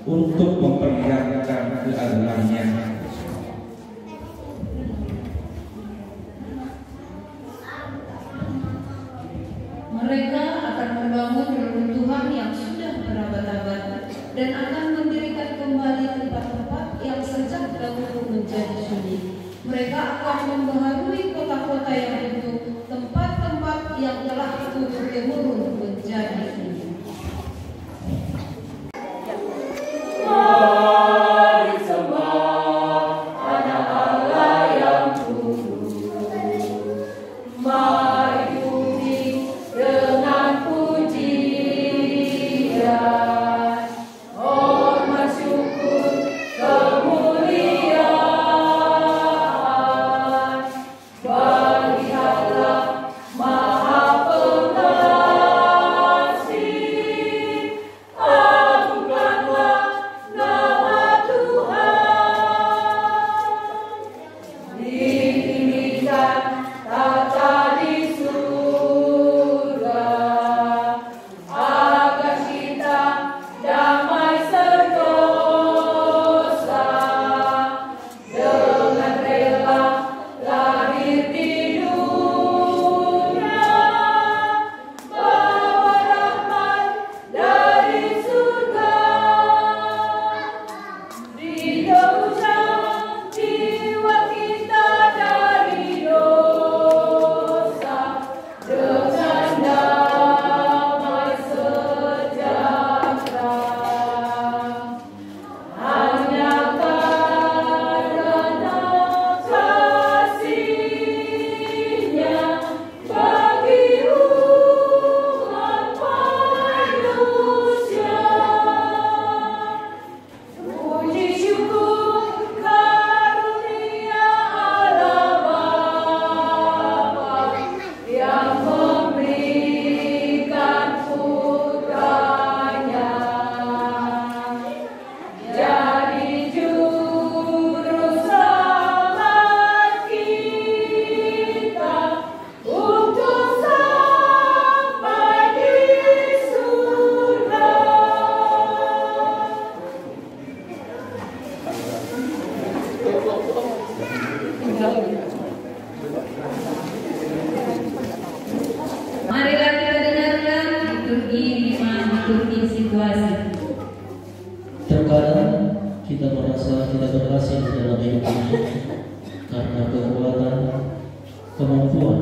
untuk memperlihatkan keadilannya. Mereka akan membangun reruntuhan yang sudah berabad-abad dan akan mendirikan kembali tempat-tempat yang sejak dahulu menjadi sunyi. Mereka akan membaharui kota-kota yang runtuh, tempat-tempat yang telah turun-temurun menjadi sunyi. Mari sembah anak Allah yang kudus. Mari puji dengan pujian, hormat syukur kemuliaan bagi Allah Maha Pengasih. Agungkanlah nama Tuhan, ditinggikan tata di surga, agar kita damai sentosa, dengan rela lahir di dunia, bawa rahmat dari surga, ditebuskan jiwa kita dari dosa, dengan damai sejahtera. Hanya karena kasih-Nya bagi umat manusia. Puji syukur karunia Allah Bapa yang memberikan putranya jadi juru selamat kita untuk sampai di surga. Marilah kita dengarkan liturgi iman, liturgi situasi. Terkadang kita merasa tidak berhasil dalam hidup ini, karena kekuatan, kemampuan,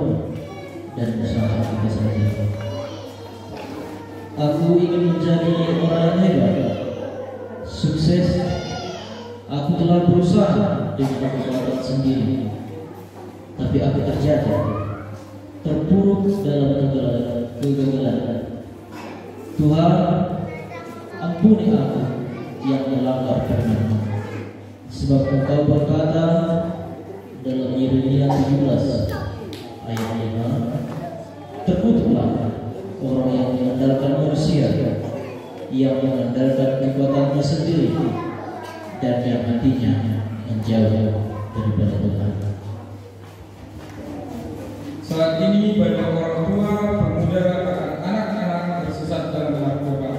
dan usaha kita saja. Aku ingin menjadi orang yang hebat, sukses. Aku telah berusaha dengan kekuatan sendiri, tapi aku terjatuh, terpuruk dalam kegagalan. Tuhan, ampuni aku yang melanggar firman-Mu, sebab Engkau berkata dalam Yeremia 17 ayat 5, terkutuklah orang yang mengandalkan manusia, yang mengandalkan kekuatannya sendiri, dan yang hatinya menjauh daripada Tuhan. Saat ini banyak orang tua, pemuda, bahkan anak-anak tersesat dalam narkoba.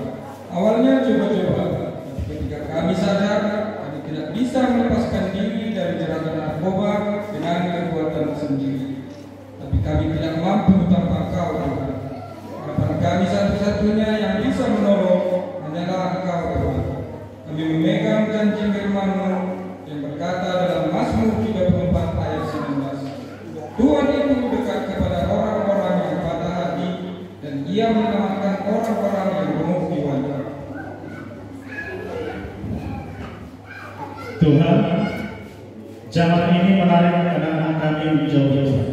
Awalnya coba-coba, tapi ketika kami sadar kami tidak bisa melepaskan diri dari jeratan narkoba dengan kekuatan sendiri. Tapi kami tidak mampu tanpa Engkau, Tuhan. Harapan kami satu-satunya yang bisa menolong hanyalah Engkau, Tuhan. Kami memegang janji firman-Mu yang berkata dalam Mazmur 34 ayat 19, Tuhan itu dekat kepada orang-orang yang patah hati, dan Ia menyelamatkan orang-orang yang remuk jiwanya. Tuhan, zaman ini menarik anak-anak kami menjauh Tuhan.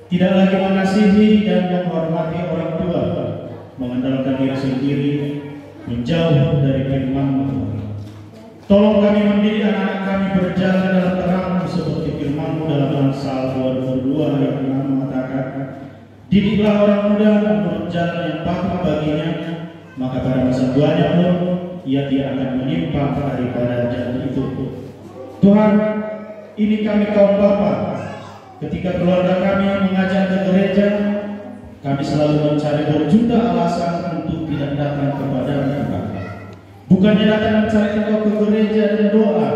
Tidak lagi mengasihi dan menghormati orang tua, mengandalkan diri sendiri, menjauh dari firman-Mu. Tolong kami mendidik anak-anak kami berjalan dalam terang seperti firman-Mu dalam Amsal 22 ayat 6 mengatakan, didiklah orang muda menurut jalan yang patut baginya, maka pada masa tuanya pun ia tidak akan menyimpang daripada jalan itu. Tuhan, ini kami kaum bapa. Ketika keluarga kami mengajak ke gereja, kami selalu mencari berjuta alasan untuk tidak datang kepada-Mu. Bukannya datang mencari Engkau ke gereja dan doa,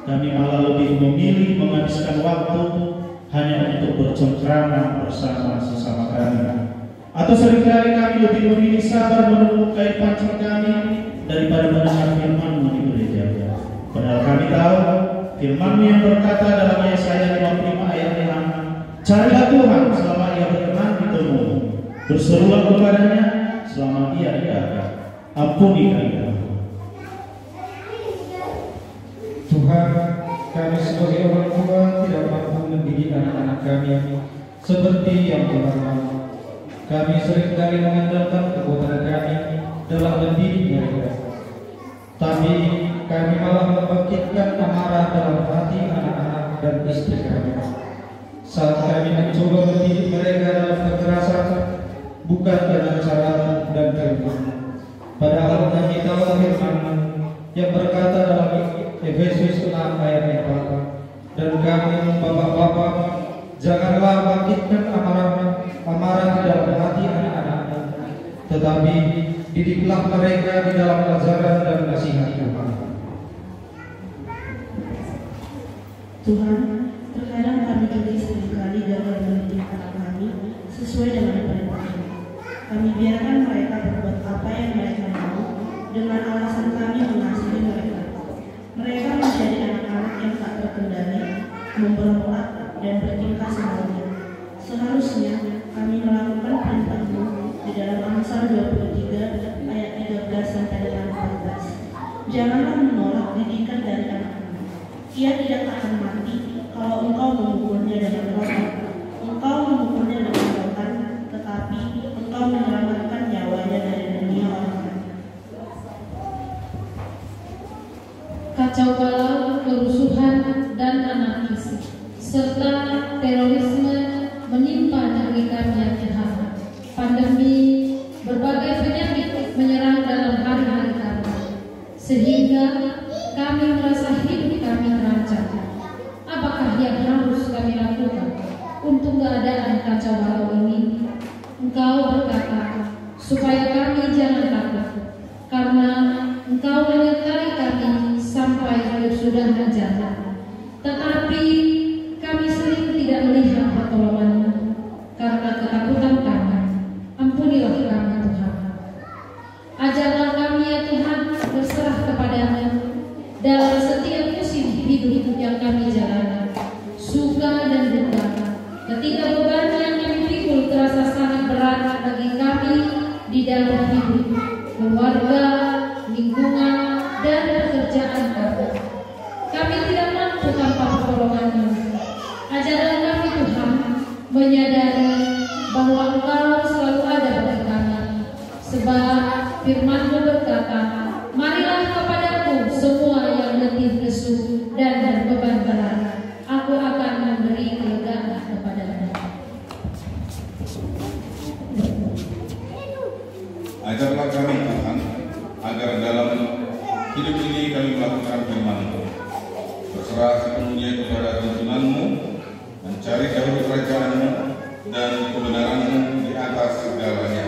kami malah lebih memilih menghabiskan waktu hanya untuk bercengkrama bersama sesama kami. Atau seringkali kami lebih memilih sabar menunggu kain pancing kami daripada mendengar firman-Mu di gereja. Padahal kami tahu firman-Mu yang berkata dalam Yesaya 55 ayat 6, carilah Tuhan selama Ia berkenan ditemu, berserulah kepadanya selama Ia dekat. Ampuni kami, Tuhan. Kami sebagai orang tua tidak mampu mendidik anak-anak kami seperti yang Tuhan mau. Kami seringkali mengandalkan kekuatan kami dalam mendidik mereka, tapi kami malah membangkitkan amarah dalam hati anak-anak dan istri kami. Saat kami mencoba mendidik mereka dalam kekerasan, bukan dengan cara dan firman, padahal kami tahu firman yang berkata dalam Efesus 6 ayat 4, dan kami bapak-bapak, janganlah bangkitkan amarah di dalam hati anak-anak, tetapi didiklah mereka di dalam ajaran dan nasihat Tuhan. Tuhan, terkadang kami juga seringkali gagal mendidik anak kami sesuai dengan perintah-Mu. Kami biarkan mereka berbuat apa yang mereka mau dengan alasan kami mengasihi mereka. Mereka menjadi anak-anak yang tak terkendali, memperbuat dan bertingkah semaunya. Seharusnya kami melakukan perintah-Mu di dalam Amsal 23 ayat 13 sampai dengan 14. Janganlah menolak didikan dari anak-anak. Ia tidak akan mati kalau engkau memukulnya dengan rotan. Engkau memukulnya dengan rotan, tetapi engkau menyelamatkan nyawanya dari dunia orang lain. Kacau balau, kerusuhan, dan anarkis, serta terorisme menimpa negeri kami yang Tuhan. Pandemi, berbagai penyakit menyerang dalam hari-hari kami, sehingga kami merasa hidup kami terancam. Apakah yang harus kami lakukan untuk keadaan kacau balau ini? Engkau berkata, supaya kami jangan takut, karena Engkau menyertai kami sampai hidup sudah menjadi. Tetapi kami sering tidak melihat pertolongan-Mu karena ketakutan kami. Ampunilah kami, Tuhan. Ajarlah kami ya Tuhan berserah kepada-Mu dalam setiap musim hidup yang kami ketika beban yang kami pikul terasa sangat berat bagi kami di dalam hidup, keluarga, lingkungan, dan pekerjaan kami. Kami tidak mampu tanpa pertolongan-Mu. Ajarlah kami Tuhan menyadari bahwa Engkau selalu ada bagi kami. Sebab firman-Mu berkata, marilah kepadaku semua yang letih lesu dan berbeban berat, aku akan memberi kelegaan kepadamu. Ajarlah kami Tuhan, agar dalam hidup ini kami melakukan firman-Mu, berserah sepenuhnya kepada tuntunan-Mu, mencari dahulu kerajaan-Mu dan kebenaran-Mu di atas segalanya,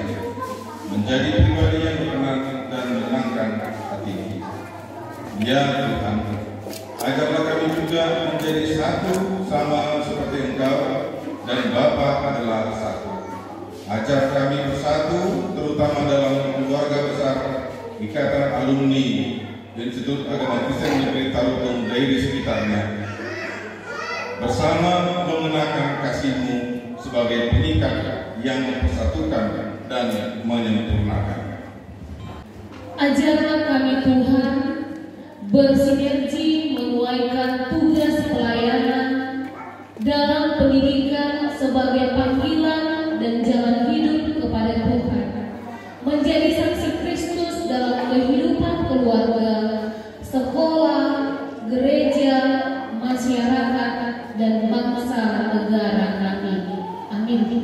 menjadi pribadi yang berkenan dan menyenangkan hati. Ya Tuhan, ajarlah kami juga menjadi satu sama seperti Engkau dan Bapa adalah satu. Ajar kami bersatu, terutama dalam keluarga besar Ikatan Alumni Institut Agama Kristen Negeri Tarutung dan di sekitarnya, bersama mengenakan kasih-Mu sebagai pengikat yang mempersatukan dan menyempurnakan. Ajarlah kami Tuhan bersinergi menuaikan tugas pelayanan dalam pendidikan sebagai panggilan dan jalan hidup kepada Tuhan, menjadi saksi Kristus dalam kehidupan keluarga, sekolah, gereja, masyarakat, dan bangsa negara kami. Amin.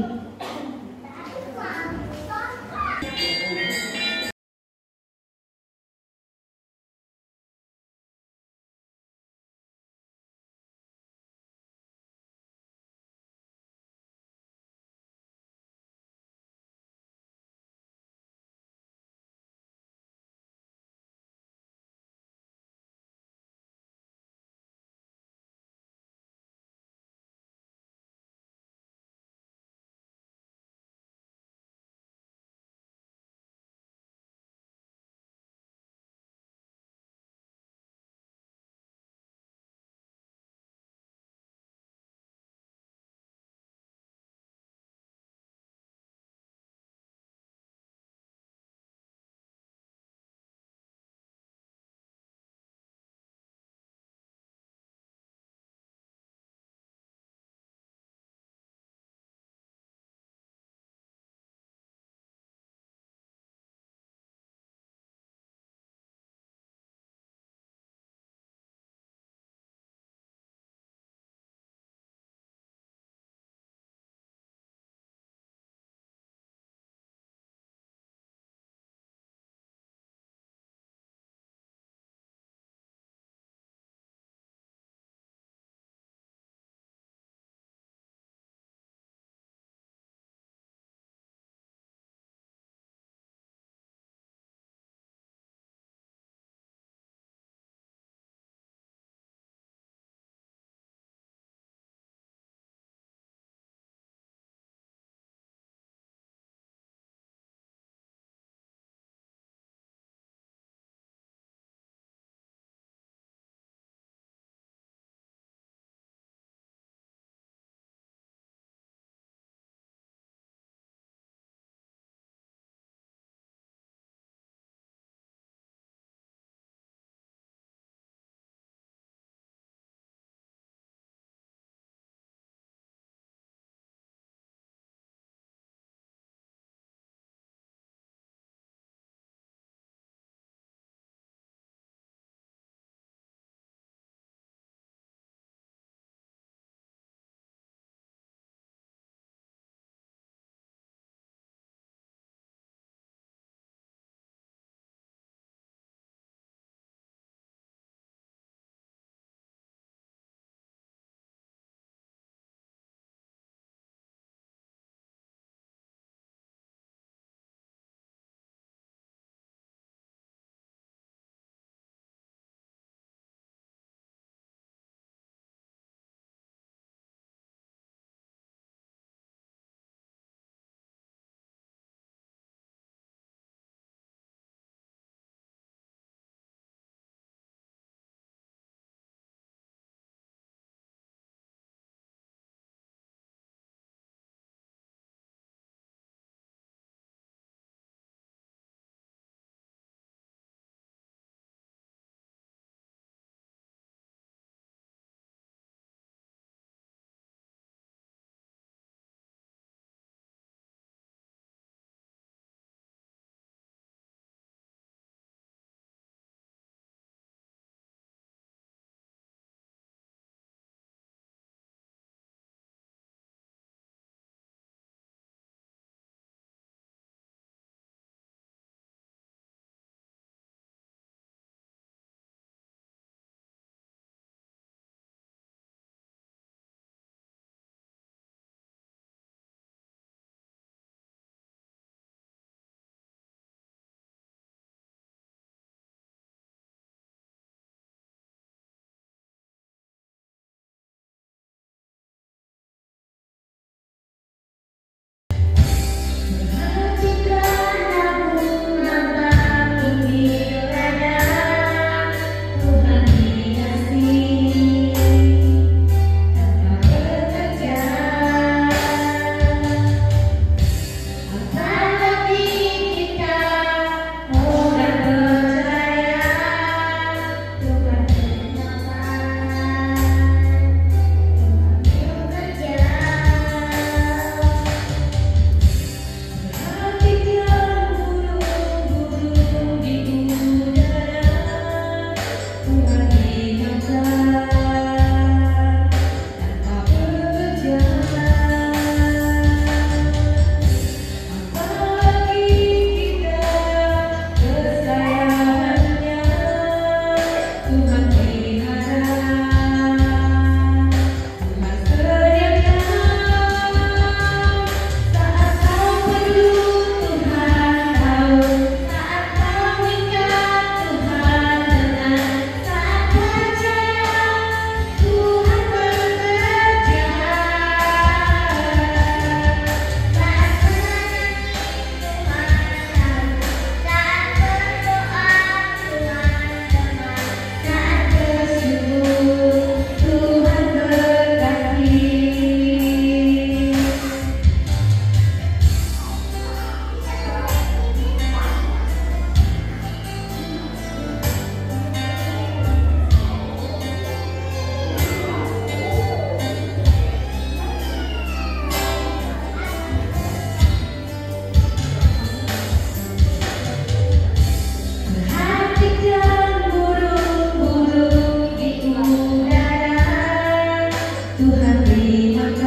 Tuhan beri makan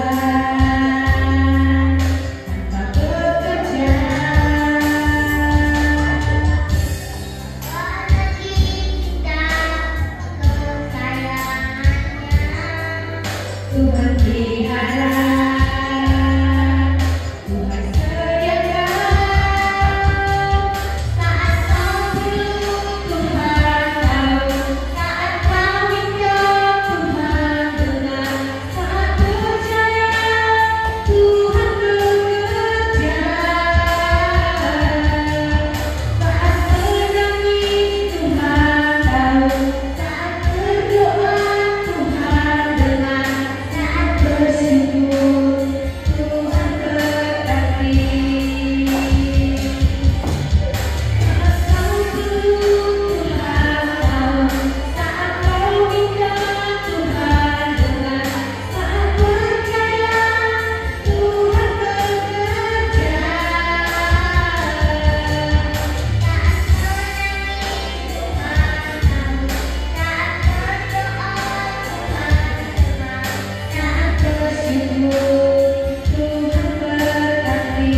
tanpa bekerja. Tuhan pelihara, Tuhan sediakan. Saat kau perlu Tuhan tahu, saat kau minta Tuhan dengar, saat percaya Tuhan bekerja. Saat menangis Tuhan tahu, saat berdoa Tuhan dengar, saat bersyukur Tuhan berkati. Saat kau perlu Tuhan tahu, saat kau minta Tuhan dengar, saat percaya Tuhan bekerja. Saat bersyukur Tuhan berkati.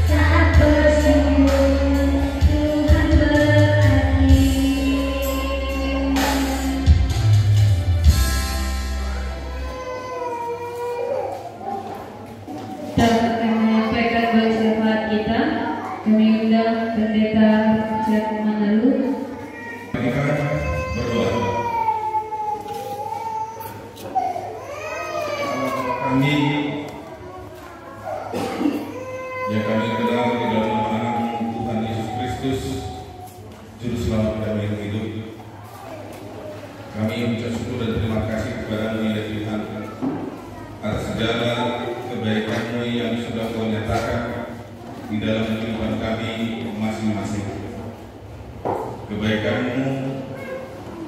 Saat bersyukur Tuhan berkati. Kita akan menyampaikan doa syafaat kita. Kami undang Pendeta Jack Manalu. Kita berdoa. Kami yang kami kenal di dalam nama anak Tuhan Yesus Kristus, Juru Selamat kami yang hidup. Kami mengucap syukur dan terima kasih kepada-Mu ya Tuhan atas segala kebaikan-Mu yang sudah Kau nyatakan di dalam kehidupan kami masing-masing. Kebaikan-Mu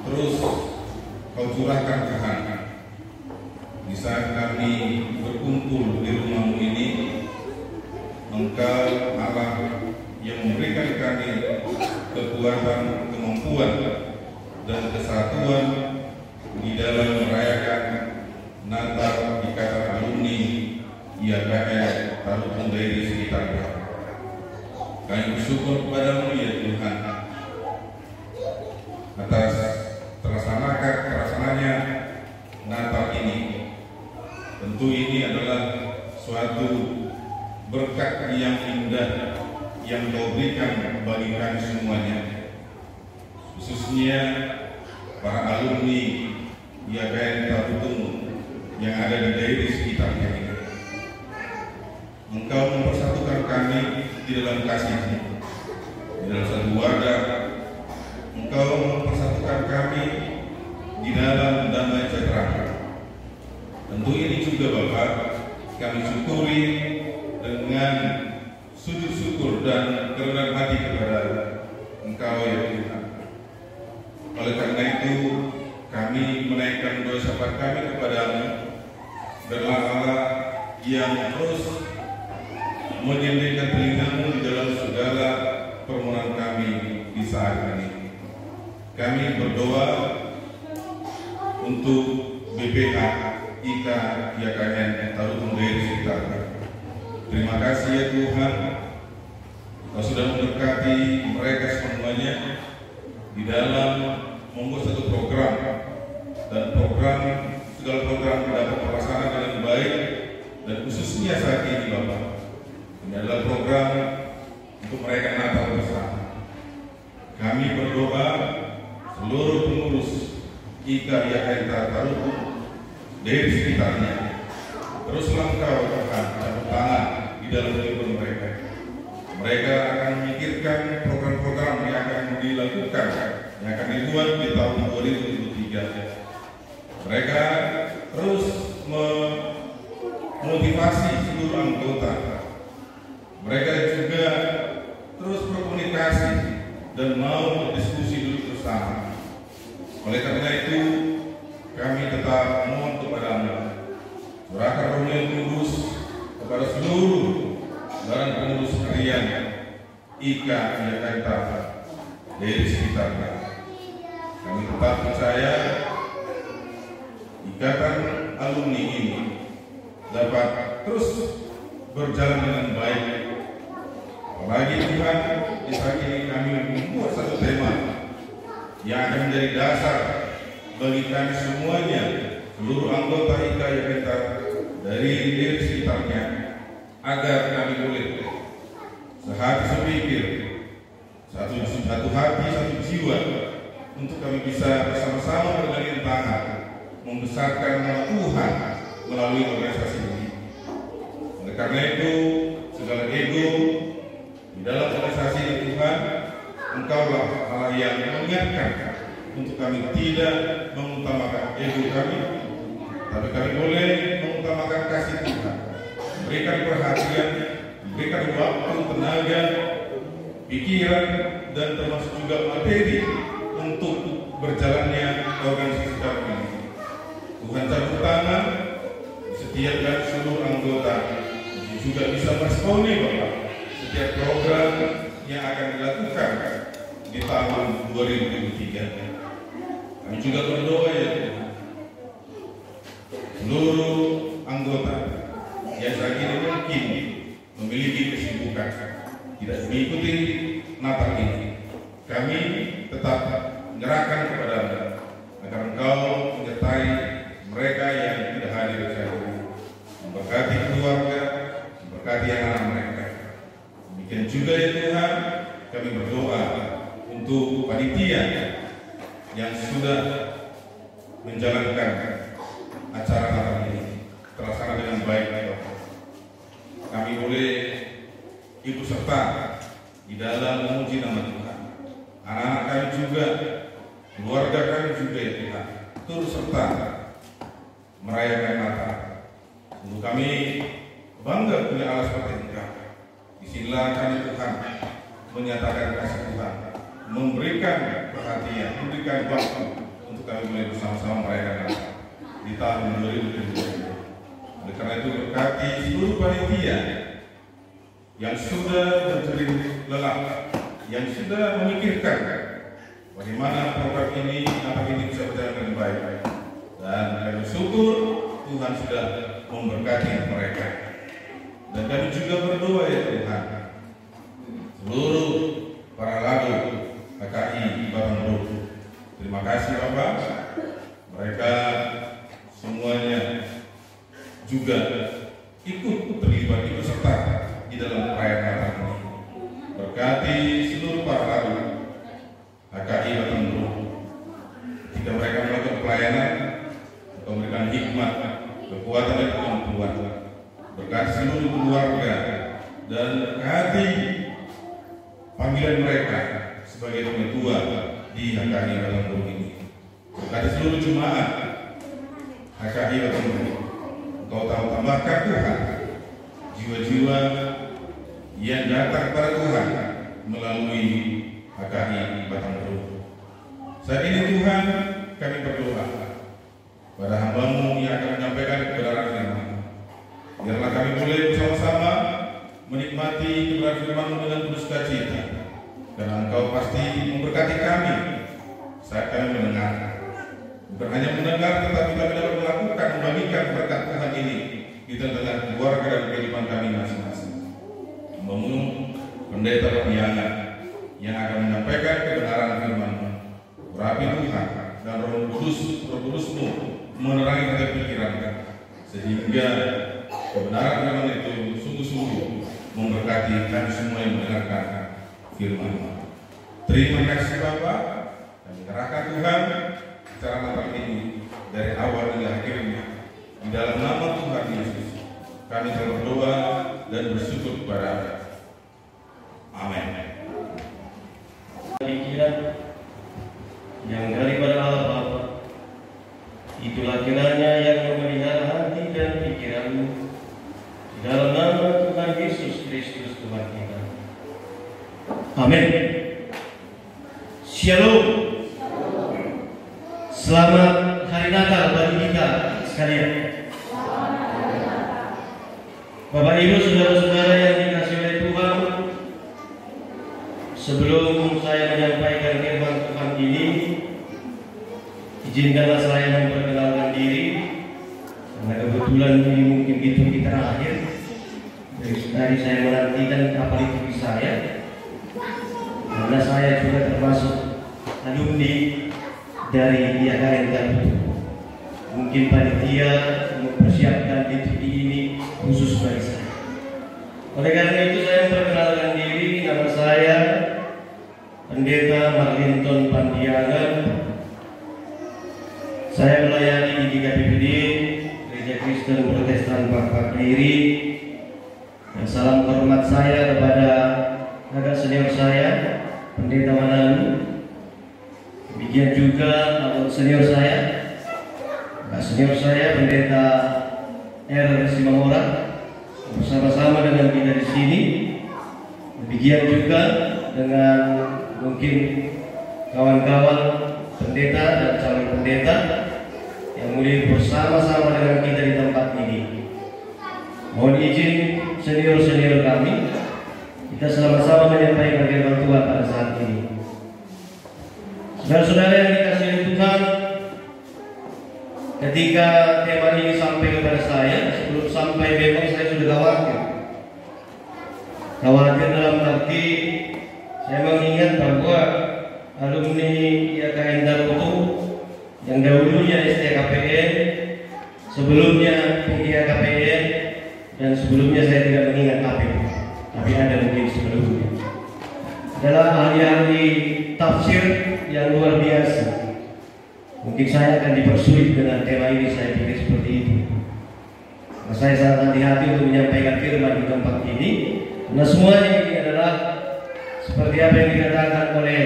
terus Kau curahkan ke kami. Di saat kami berkumpul di rumah-Mu ini, Engkau Allah yang memberikan kami kekuatan, kemampuan, dan kesatuan di dalam merayakan Natal Ikatan Alumni IAKN Tarutung Dairi sekitarnya. Kami bersyukur kepada-Mu ya Tuhan atas terlaksanakannya Natal ini. Tentu ini adalah suatu berkat yang indah yang Kau berikan bagi kami semuanya, khususnya para alumni IAKN Tarutung yang ada di daerah sekitarnya ini. Engkau mempersatukan kami di dalam kasih-Mu, di dalam satu wadah. Engkau mempersatukan kami di dalam damai sejahtera. Tentu ini juga Bapak kami syukuri dengan sujud syukur dan kerendahan hati kepada Engkau ya Tuhan. Oleh karena itu kami menaikkan doa syafaat kami kepada-Mu, Biarlah Allah yang terus menyediakan telinga-Mu di dalam segala permohonan kami di saat ini. Kami berdoa untuk BPH IKA IAKN Tarutung Dairi sekitarnya. Terima kasih ya Tuhan, Kau sudah memberkati mereka semuanya di dalam membuat satu program, dan segala program dapat terlaksana dengan baik, dan khususnya saat ini Bapak, ini adalah program untuk merayakan Natal bersama. Kami berdoa seluruh pengurus IKA IAKN Tarutung dari sekitarnya teruslah Engkau Tuhan campur tangan di dalam kehidupan mereka. Mereka akan memikirkan program-program yang akan dilakukan, yang akan dibuat di tahun 2023. Mereka terus memotivasi seluruh anggota. Mereka juga terus berkomunikasi dan mau berdiskusi dulu bersama. Oleh karena itu, kami tetap mohon kepada-Mu, curahkan Roh yang Kudus kepada seluruh dan pengurus harian IKA IAKN dari sekitarnya. Kami tetap percaya alumni ini dapat terus berjalan dengan baik. Apalagi Tuhan, di saat ini kami membuat satu tema yang akan menjadi dasar bagi kami semuanya, seluruh anggota IKY Pintar dari diri sekitarnya, agar kami boleh sehati sepikir, satu hati, satu jiwa, untuk kami bisa bersama-sama bergandeng tangan membesarkan nama Tuhan melalui organisasi ini. Oleh karena itu, segala ego di dalam organisasi ini Tuhan, Engkaulah Allah yang mengingatkan untuk kami tidak mengutamakan ego kami, tapi kami boleh mengutamakan kasih Tuhan, berikan perhatian, berikan waktu, tenaga, pikiran, dan termasuk juga materi untuk berjalannya organisasi kami ini. Tuhan campur tangan setiap dan seluruh anggota juga bisa meresponi Bapak setiap program yang akan dilakukan di tahun 2023. Kami juga berdoa ya Tuhan, seluruh anggota yang saat ini mungkin memiliki kesibukan tidak mengikuti Natal ini, kami tetap menyerahkan kepada-Mu agar Engkau menyertai mereka yang tidak hadir di sana, memberkati keluarga, memberkati anak-anak mereka. Demikian juga ya Tuhan, kami berdoa untuk panitia yang sudah menjalankan acara Natal ini terlaksana dengan baik. Kami boleh ikut serta di dalam memuji nama Tuhan. Anak-anak kami juga, keluarga kami juga ya Tuhan, turut serta merayakan Natal. Untuk kami bangga punya Allah seperti Engkau. Disinilah kami Tuhan menyatakan kasih Tuhan, memberikan perhatian, memberikan waktu untuk kami boleh bersama-sama merayakan Natal di tahun 2022. Oleh karena itu berkati seluruh panitia yang sudah berjerih lelah, yang sudah memikirkan bagaimana program ini, Natal ini bisa berjalan dengan baik. Dan kami bersyukur Tuhan sudah memberkati mereka. Dan kami juga berdoa ya Tuhan, seluruh para lagu HKI Batangburu, terima kasih Bapak, mereka semuanya juga ikut terlibat, ikut serta di dalam perayaan Natal ini. Berkati seluruh para lagu HKI Batangburu ketika mereka melakukan pelayanan, atau memberikan hikmat, kekuatan dan kemampuan. Berkati seluruh keluarga dan berkati panggilan mereka sebagai penetua di HKI Batangburu ini. Berkati seluruh jemaat HKI Batangburu. Engkau tahu tambahkan Tuhan jiwa-jiwa yang datang kepada Tuhan melalui HKI Batangburu. Saat ini Tuhan, kami berdoa pada hamba-Mu yang akan menyampaikan kebenaran firman. Biarlah kami boleh bersama-sama menikmati kebenaran firman-Mu dengan penuh sukacita, karena Engkau pasti memberkati kami saat kami mendengar. Bukan hanya mendengar, tetapi kami dapat melakukan, membagikan berkat Tuhan ini di tengah keluarga dan kehidupan kami masing-masing. Hamba-Mu Pendeta Pembiangan yang akan menyampaikan kebenaran firman-Mu. Berapi Tuhan dan Roh Kudus-Mu menerangi hati pikiran kami, sehingga kebenaran firman itu sungguh-sungguh memberkati kami semua yang mendengarkan firman-Mu. Terima kasih Bapa, kami serahkan Tuhan acara Natal ini dari awal hingga akhirnya di dalam nama Tuhan Yesus. Kami telah berdoa dan bersyukur kepada Amin. Pikiran yang daripada Allah Bapa, itulah kiranya yang memelihara hati dan pikiranmu di dalam nama Tuhan Yesus Kristus Tuhan kita. Amin. Shalom. Selamat Hari Natal bagi kita sekalian. Bapak Ibu, saudara-saudara yang dikasihi oleh Tuhan, sebelum saya menyampaikan firman Tuhan ini, izinkanlah saya memperkenalkan diri. Karena kebetulan ini mungkin itu terakhir. Dari saya menantikan kapal itu saya, karena saya juga termasuk alumni dari IAKN Garut. Mungkin panitia mempersiapkan DTI ini khusus bagi saya. Oleh karena itu saya memperkenalkan diri, nama saya Pendeta Marlinton Pandiangan. Saya melayani di GKPPD Gereja Kristen Protestan Pak Diri. Dan salam hormat saya kepada kakak senior saya, Pendeta Manalu. Demikian juga senior saya, kakak senior saya, Pendeta R. Simamora, bersama-sama dengan kita di sini. Demikian juga dengan mungkin kawan-kawan pendeta dan calon pendeta yang mulai bersama-sama dengan kita di tempat ini. Mohon izin senior-senior kami, kita sama-sama menyampaikan firman Tuhan pada saat ini. Saudara-saudara yang dikasihi oleh Tuhan, ketika tema ini sampai kepada saya, sebelum sampai memang saya sudah khawatir. Khawatir dalam arti saya mengingat bahwa alumni IAKN Garut yang dahulunya STKPN, sebelumnya PGKPN, dan sebelumnya saya tidak mengingat KPP, tapi ada mungkin sebelumnya. Adalah ahli-ahli tafsir yang luar biasa. Mungkin saya akan dipersulit dengan tema ini, saya pikir seperti itu. Nah, saya sangat hati-hati untuk menyampaikan firman di tempat ini, karena semuanya ini adalah seperti apa yang dikatakan oleh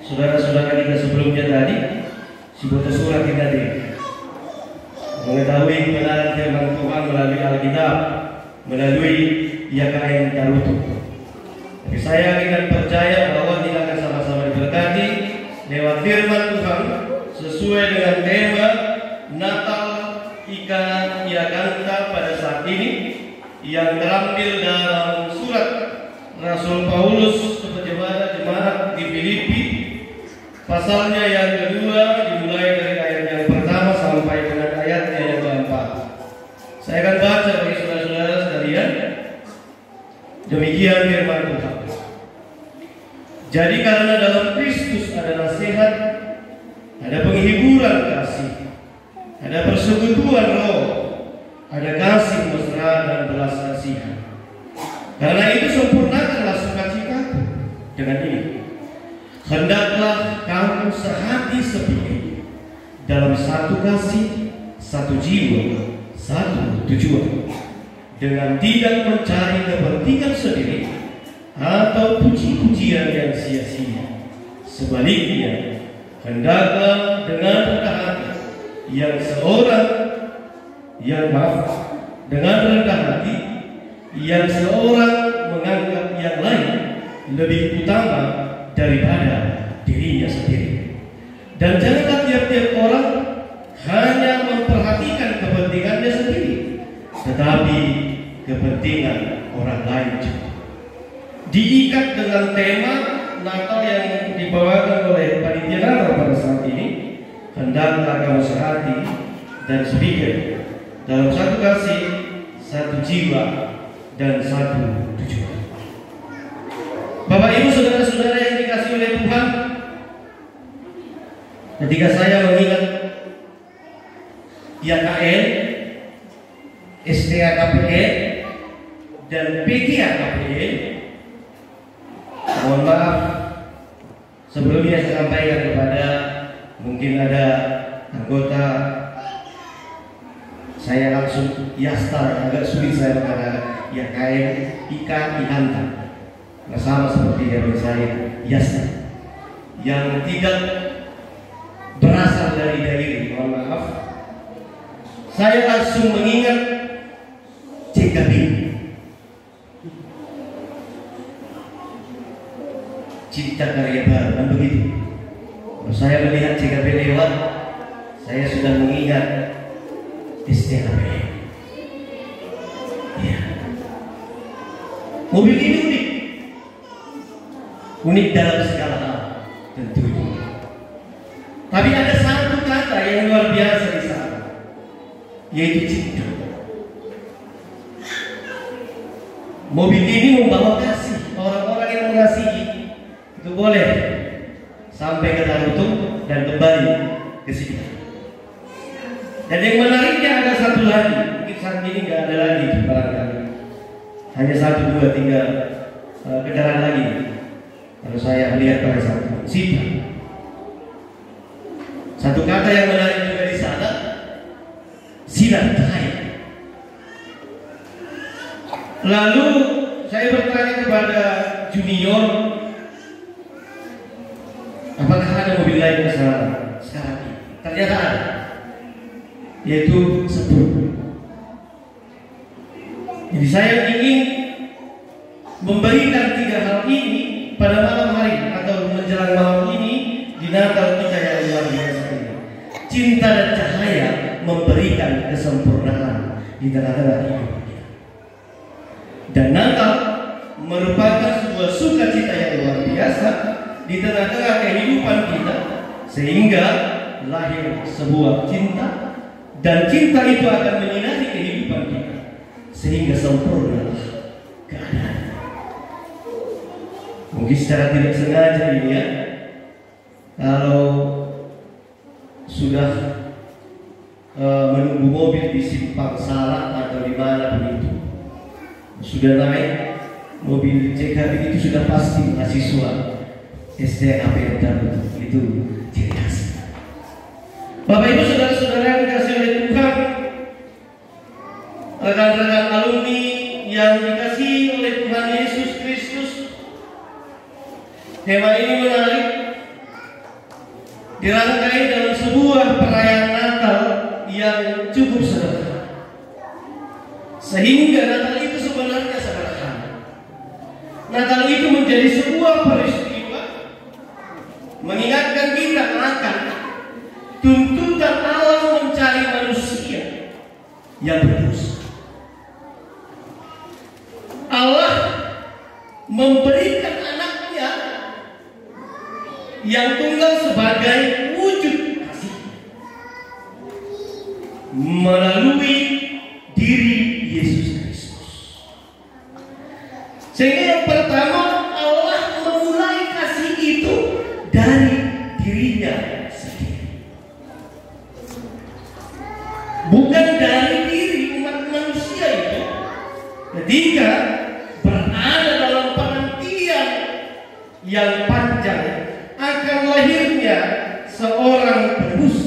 saudara-saudara kita sebelumnya tadi, si boto surat kita tadi, mengetahui kebenaran firman Tuhan melalui Alkitab, melalui IAKN Garut. Tapi saya ingin percaya bahwa kita akan sama-sama diberkati lewat firman Tuhan sesuai dengan tema Natal Ika Iakanta pada saat ini yang terambil dalam surat Rasul Paulus kepada jemaat di Filipi, pasalnya yang kedua dimulai dari ayat yang pertama sampai dengan ayatnya yang keempat. Saya akan baca bagi saudara-saudara sekalian. Demikian firman Tuhan. Jadi karena dalam Kristus ada nasihat, ada penghiburan kasih, ada persekutuan roh, ada kasih mesra dan belas kasihan. Karena itu sempurnakanlah sukacitaku dengan ini. Hendaklah kamu sehati sepikir, dalam satu kasih, satu jiwa, satu tujuan, dengan tidak mencari kepentingan sendiri atau puji-pujian yang sia-sia. Sebaliknya, hendaklah dengan rendah hati dengan rendah hati yang seorang menganggap yang lain lebih utama daripada dirinya sendiri. Dan janganlah tiap-tiap orang hanya memperhatikan kepentingannya sendiri, tetapi kepentingan orang lain juga. Diikat dengan tema Natal yang dibawakan oleh panitia Natal pada saat ini, hendaklah kamu sehati dan sepikir, dalam satu kasih, satu jiwa, dan satu tujuan. Bapak Ibu saudara-saudara yang dikasihi oleh Tuhan, ketika saya mengingat IAKN, STKPN, dan PGKPN, mohon maaf sebelumnya saya sampaikan kepada mungkin ada anggota, saya langsung Yasta, agak sulit saya mengatakan IAKN Ika Ihanta. Nah, sama seperti dari saya Yasta yang tidak berasal dari daerah, mohon maaf. Saya langsung mengingat CKB, Cipta Karya Baru, kan begitu. Kalau saya melihat CKB lewat, saya sudah mengingat STKP. Ya. Mobil ini unik dalam segala hal, tentunya. Tapi ada satu kata yang luar biasa di sana. yaitu cinta. Mobil ini membawa kasih. Orang-orang yang mengasihi itu boleh sampai ke Tarutung dan kembali ke sini. Dan yang menariknya ada satu lagi. Mungkin saat ini nggak ada lagi barangkali. Hanya 1, 2, 3 kendaraan lagi. Kalau saya melihat pada saat itu, Sita. Satu kata yang menarik juga di sana, sinar cahaya. Lalu saya bertanya kepada junior, apakah ada mobil lain di sana sekarang ini? Ternyata ada, yaitu 10. Jadi saya ingin memberikan 3 hal ini pada malam hari atau menjelang malam ini di Natal kita yang luar biasa ini. Cinta dan cahaya memberikan kesempurnaan di tengah-tengah hidup kita. Dan Natal merupakan sebuah sukacita yang luar biasa di tengah-tengah kehidupan kita, sehingga lahir sebuah cinta, dan cinta itu akan menyinari kehidupan kita sehingga sempurna keadaan. Mungkin secara tidak sengaja ini ya, kalau sudah menunggu mobil di simpang Salak atau di mana begitu, sudah naik mobil CKB itu sudah pasti mahasiswa STKP itu ciri khas. Bapak Ibu saudara-saudara yang dikasih oleh Tuhan, rekan-rekan alumni yang dikasihi oleh Tuhan Yesus Kristus, tema ini menarik, dirangkai dalam sebuah perayaan Natal yang cukup sederhana. Sehingga Natal itu sebenarnya sederhana. Natal itu menjadi sebuah peristiwa mengingatkan kita akan tuntutan Allah mencari manusia yang berdosa. Allah memberikan anaknya yang tunggal sebagai wujud kasih melalui diri Yesus Kristus. Sehingga yang pertama, Allah memulai kasih itu dari dirinya sendiri, bukan dari diri umat manusia itu ketika berada dalam penantian yang panjang akan lahirnya seorang penebus.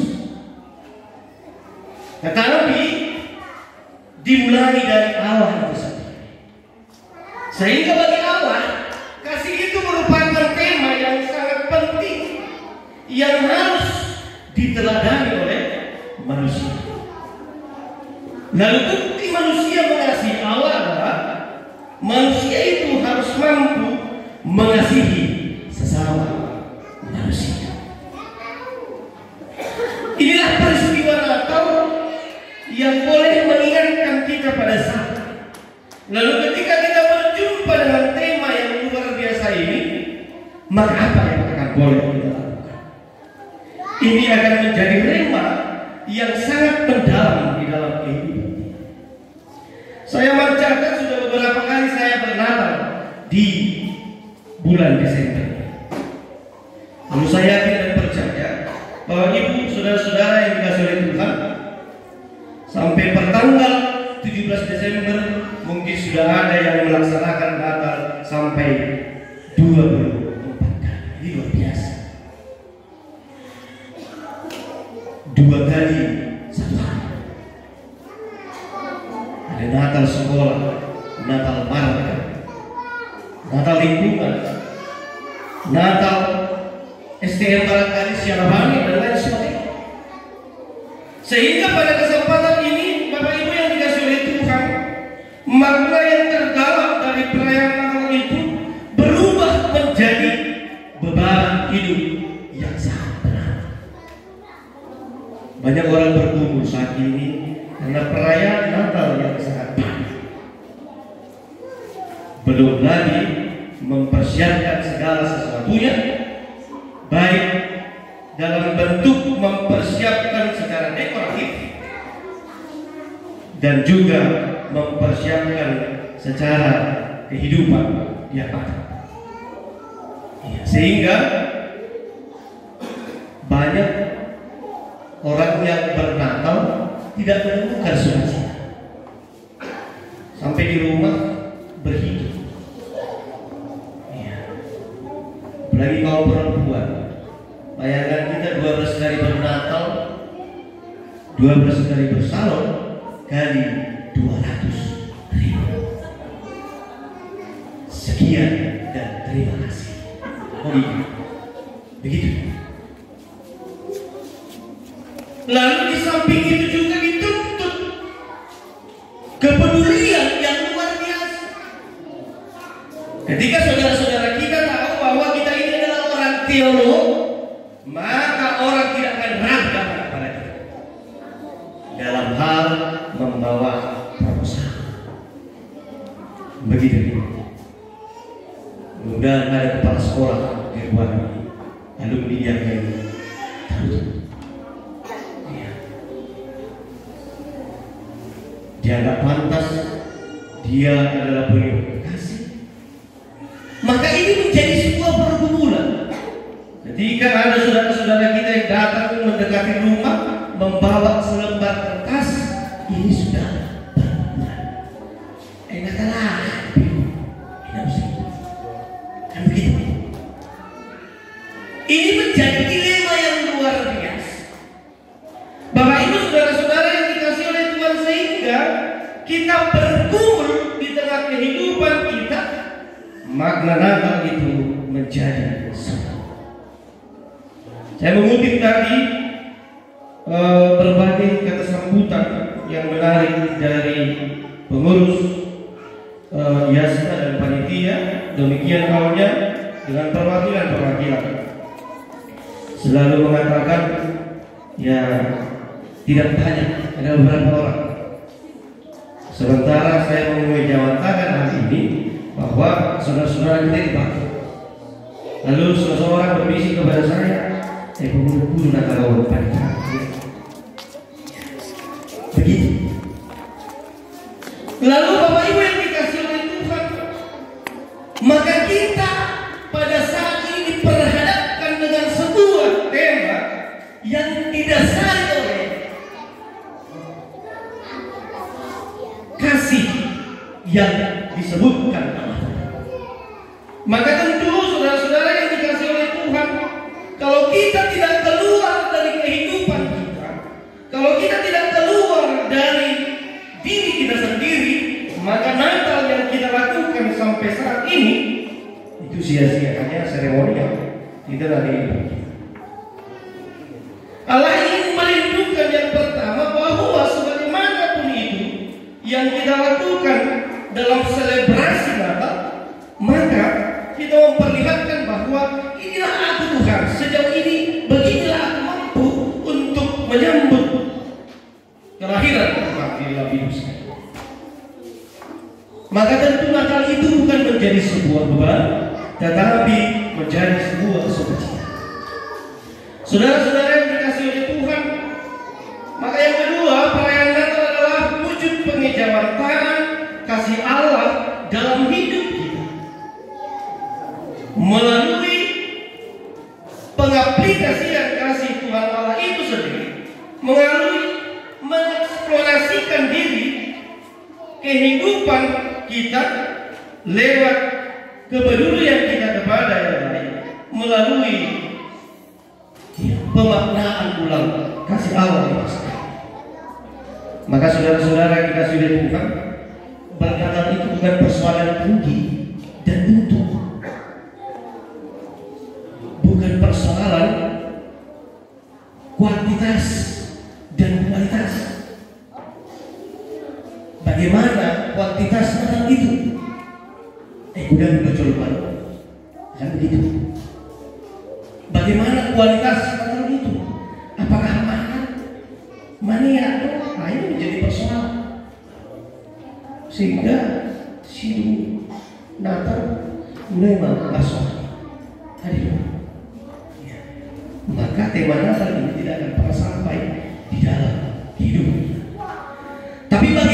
Tetapi dimulai dari Allah itu sendiri. Sehingga bagi Allah, kasih itu merupakan tema yang sangat penting yang harus diteladani oleh manusia. Lalu bukti manusia mengasihi Allah adalah manusia itu harus mampu mengasihi sesama manusia. Inilah peristiwa Natal yang boleh mengingatkan kita pada saat. Lalu ketika kita berjumpa dengan tema yang luar biasa ini, maka apa yang akan boleh kita lakukan? Ini akan menjadi rema yang sangat mendalam di dalam kehidupan. Saya mencatat sudah beberapa kali saya bernatal di bulan Desember. Lalu saya yakin dan percaya bahwa ibu, saudara-saudara yang dikasihi oleh Tuhan, sampai pertanggal 17 Desember mungkin sudah ada yang melaksanakan Natal sampai 24 kali. Ini luar biasa. 2 kali satu hari. Ada Natal sekolah, Natal marga, Natal lingkungan, Natal STM barangkali siapa banyak dan lain sebagainya. Sehingga pada kesempatan ini Bapak Ibu yang dikasihi oleh Tuhan, makna yang terdalam dari perayaan Natal itu berubah menjadi beban hidup yang sangat berat. Banyak orang berkumpul saat ini karena perayaan Natal yang sangat banyak. Belum lagi mempersiapkan segala sesuatunya, baik dalam bentuk mempersiapkan secara dekoratif dan juga mempersiapkan secara kehidupan yang ada. Sehingga banyak orang yang bernatal tidak menemukan sukacita, sampai di rumah berhidup. Apalagi kaum perempuan, bayangkan kita 12 kali bernatal, 12 kali bersalon, kali 200.000. Sekian dan terima kasih. Oh iya, begitu. Lalu di samping itu juga dituntut kepedulian yang luar biasa. Ketika saudara-saudara kita tahu bahwa kita ini adalah orang teolog, maka orang tidak akan ragu kepada kita dalam hal membawa proposal. Begitu. Mudah-mudahan ada kepala sekolah di luar ini, alumni yang terus dianggap pantas, dia adalah penuh kasih. Maka ini menjadi sebuah pergumulan. Ketika ada saudara-saudara kita yang datang mendekati rumah membawa selembar kertas, ini sudah pergumulan. Enak-enak, kan begitu. Ini menjadi dilema yang luar biasa. Bapak Ibu saudara-saudara yang dikasih oleh Tuhan, sehingga kita bergumul di tengah kehidupan kita, makna Natal itu menjadi suatu. Saya mengutip tadi berbagai kata sambutan yang menarik dari pengurus Yasna dan panitia. Demikian kawannya dengan perwakilan-perwakilan selalu mengatakan ya tidak banyak, ada beberapa orang. Sementara saya menjawabkan hari ini bahwa saudara-saudara kita dipakai. Lalu seseorang berbisik kepada saya, guru Natal panitia. Begitu. Lalu Bapak Ibu yang dikasih oleh Tuhan, maka kita pada saat ini diperhadapkan dengan sebuah tema yang didasari oleh kasih yang disebutkan Allah. Maka tentu saudara-saudara yang dikasih oleh Tuhan, kalau kita tidak keluar dari kehidupan kita, kalau kita tidak keluar dari diri kita sendiri, maka Natal yang kita lakukan sampai saat ini itu sia-sia, hanya seremonial. Tidak ada ini. Allah ingin melindungi yang pertama bahwa sebagaimanapun itu yang kita lakukan dalam selebrasi Natal, maka kita memperlihatkan bahwa inilah aku Tuhan, sejauh ini beginilah aku mampu untuk menyambut kelahiran Tuhan di dalam hidup saya. Maka tentu Natal itu bukan menjadi sebuah beban, tetapi menjadi sebuah sukacita. Saudara-saudara yang dikasihi oleh Tuhan, maka yang kedua, perayaan Natal adalah wujud pengejawantahan kasih Allah dalam hidup kita melalui pengaplikasian kasih Tuhan Allah itu sendiri, melalui mengeksplorasikan diri kehidupan kita lewat kepedulian kita kepada yang lain, melalui pemaknaan ulang kasih Allah itu sendiri. Maka saudara-saudara yang dikasihi oleh Tuhan, bernatal itu bukan persoalan tinggi dan untuk, bukan persoalan kuantitas dan kualitas. Bagaimana kuantitas Natal itu? Udah bocor baru, kan begitu. Bagaimana kualitas Natal itu? Apakah mahal, mania? Nah, ini menjadi persoalan. Sehingga sidung Natal memang masuk. Hadir. Maka tema Natal ini tidak akan pernah sampai di dalam hidup kita. Tapi bagi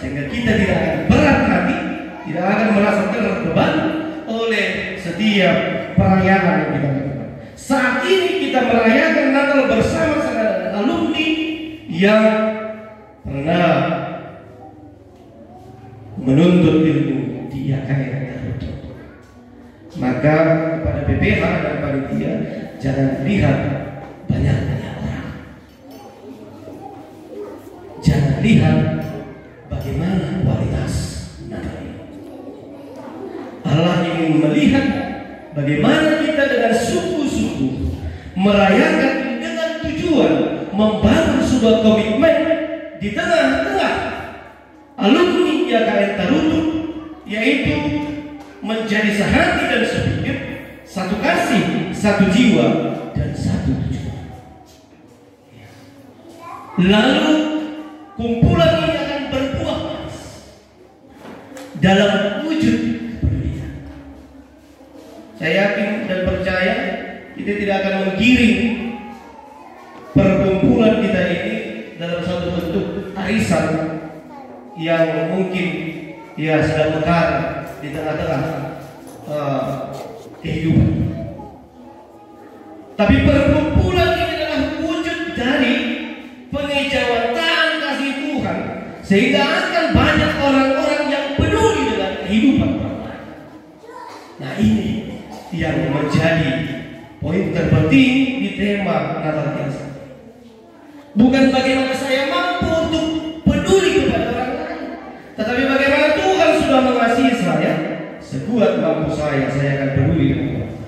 sehingga kita tidak akan berat hati, tidak akan merasa terbeban oleh setiap perayaan yang kita lakukan. Saat ini kita merayakan Natal bersama-sama dengan alumni yang pernah menuntut ilmu di IAKN Garut. Maka kepada BPH dan panitia jangan lihat banyak-banyak orang, jangan lihat bagaimana kualitas Natal ini. Allah ingin melihat bagaimana kita dengan sungguh-sungguh merayakan dengan tujuan membangun sebuah komitmen di tengah-tengah alumni IAKN Tarutung, yaitu menjadi sehati dan sepikir, satu kasih, satu jiwa, dan satu tujuan. Lalu kumpulan ini akan berbuah manis dalam wujud kepedulian. Saya yakin dan percaya kita tidak akan menggiring perkumpulan kita ini dalam satu bentuk arisan yang mungkin ya sedang mekar di tengah-tengah kehidupan. Tapi perkumpulan ini adalah wujud dari pengejawantahan kasih Tuhan, sehingga akan banyak orang-orang yang peduli dengan kehidupan orang lain. Nah, ini yang menjadi poin terpenting di tema Natal biasa. Bukan bagaimana saya mampu untuk peduli kepada orang lain, tetapi bagaimana Tuhan sudah mengasihi saya, sekuat mampu saya akan peduli dengan orang lain.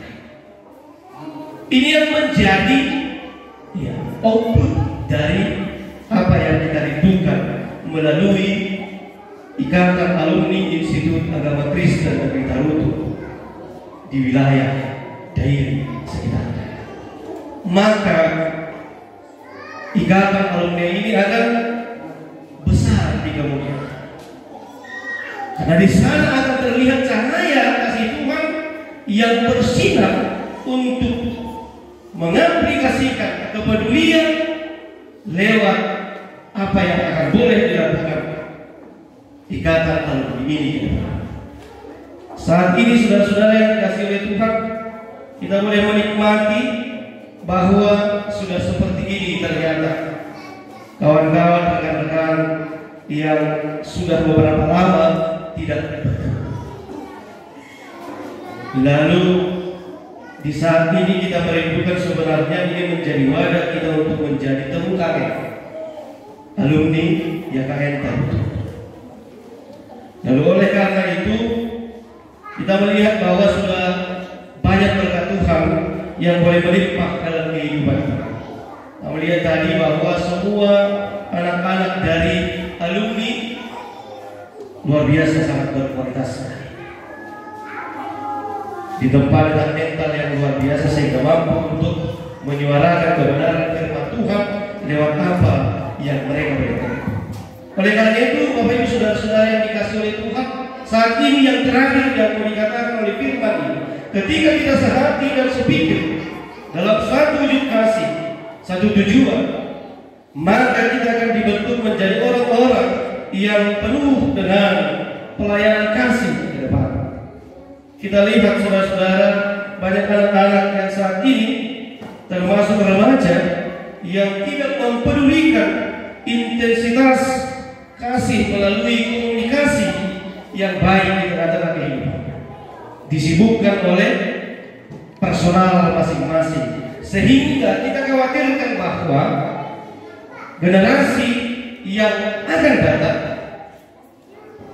Ini yang menjadi output dari apa yang kita rindukan melalui Ikatan Alumni Institut Agama Kristen Negeri Tarutung di wilayah Dairi sekitarnya. Maka Ikatan Alumni ini akan besar di kemudian, karena di sana akan terlihat cahaya kasih Tuhan yang bersinar untuk mengaplikasikan kepedulian lewat apa yang akan boleh dilakukan Ikatan Alumni ini. Saat ini saudara-saudara yang dikasihi oleh Tuhan, kita boleh menikmati bahwa sudah seperti ini ternyata kawan-kawan, rekan-rekan yang sudah beberapa lama tidak bertemu. Lalu di saat ini kita merindukan sebenarnya ini menjadi wadah kita untuk menjadi temu kangen alumni IAKN Tarutung. Lalu oleh karena itu kita melihat bahwa sudah banyak berkat Tuhan yang boleh melimpah dalam kehidupan kita. Kita melihat tadi bahwa semua anak-anak dari alumni luar biasa, sangat berkualitas sekali, ditempa dengan mental yang luar biasa sehingga mampu untuk menyuarakan kebenaran firman Tuhan lewat apa yang mereka berikan. Oleh karena itu, Bapak Ibu saudara-saudara yang dikasihi oleh Tuhan, saat ini yang terakhir yang mau dikatakan oleh firman ini, ketika kita sehati dan sepikir dalam satu wujud kasih, satu tujuan, maka kita akan dibentuk menjadi orang-orang yang penuh dengan pelayanan kasih ke depan. Kita lihat saudara-saudara, banyak anak-anak yang saat ini termasuk remaja yang tidak mempedulikan intensitas kasih melalui komunikasi yang baik di tengah-tengah kehidupan, disibukkan oleh personal masing-masing, sehingga kita khawatirkan bahwa generasi yang akan datang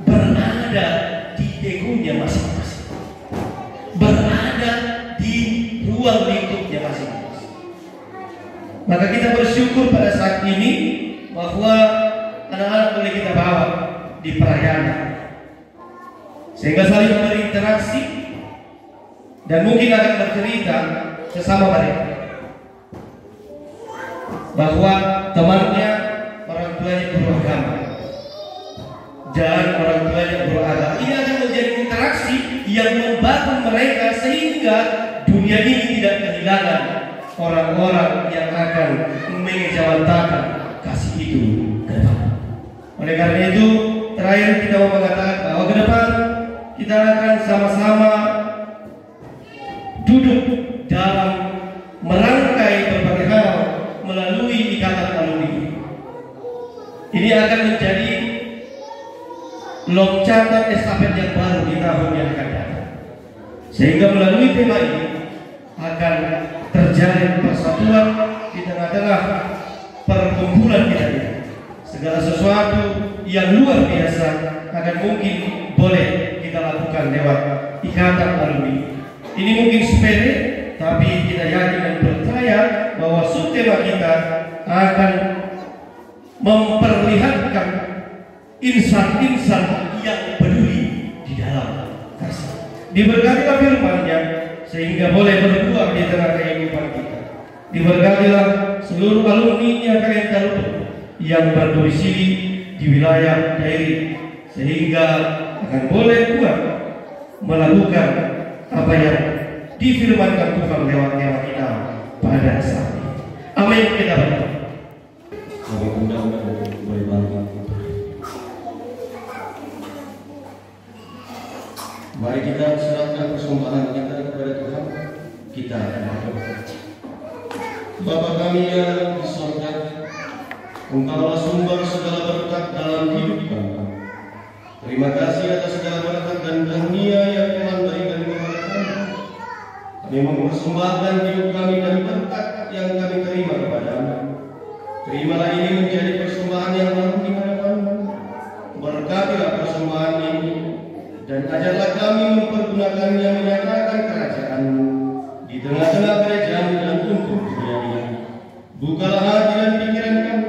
berada di egonya masing-masing, berada di ruang lingkupnya masing-masing. Maka kita bersyukur pada saat ini bahwa anak-anak boleh kita bawa di perayaan, sehingga saling berinteraksi dan mungkin akan bercerita sesama mereka bahwa temannya orang tuanya guru agama dan orang tuanya guru agama. Ini akan menjadi interaksi yang membangun mereka sehingga dunia ini tidak kehilangan orang-orang yang akan mengejawantakan kasih itu ke depan. Oleh karena itu, terakhir kita mau mengatakan bahwa ke depan kita akan sama-sama duduk dalam merangkai berbagai hal melalui ikatan alumni. Ini akan menjadi loncatan estafet yang baru di tahun yang akan datang. Sehingga melalui tema ini akan terjalin persatuan di tengah-tengah perkumpulan kita ini. Segala sesuatu yang luar biasa akan mungkin boleh kita lakukan lewat ikatan alumni. Ini mungkin sepele, tapi kita yakin dan percaya bahwa subtema kita akan memperlihatkan insan-insan yang peduli di dalam kasih. Diberkatilah firman-Nya sehingga boleh berbuah di tengah kehidupan kita. Diberkatilah seluruh alumni-Nya KM Tarutung yang berdomisili di wilayah daerah sehingga akan boleh kuat melakukan apa yang difirmankan Tuhan lewat tema kita pada saat ini. Amin. Kita berdoa. Kami undang untuk berbangga. Mari kita serahkan persembahan kita kepada Tuhan. Kita berdoa. Bapa kami yang di surga, Engkaulah sumber segala berkat dalam hidup kami. Terima kasih atas segala berkat dan karunia yang Tuhan berikan kepada kami. Kami mempersembahkan hidup kami dan berkat yang kami terima kepada-Mu. Terimalah ini menjadi persembahan yang baru di hadapan-Mu. Berkatilah persembahan ini dan ajarlah kami mempergunakannya menyatakan kerajaan-Mu di tengah-tengah kerajaan dan untuk dunia ini. Bukalah hati dan pikiran kami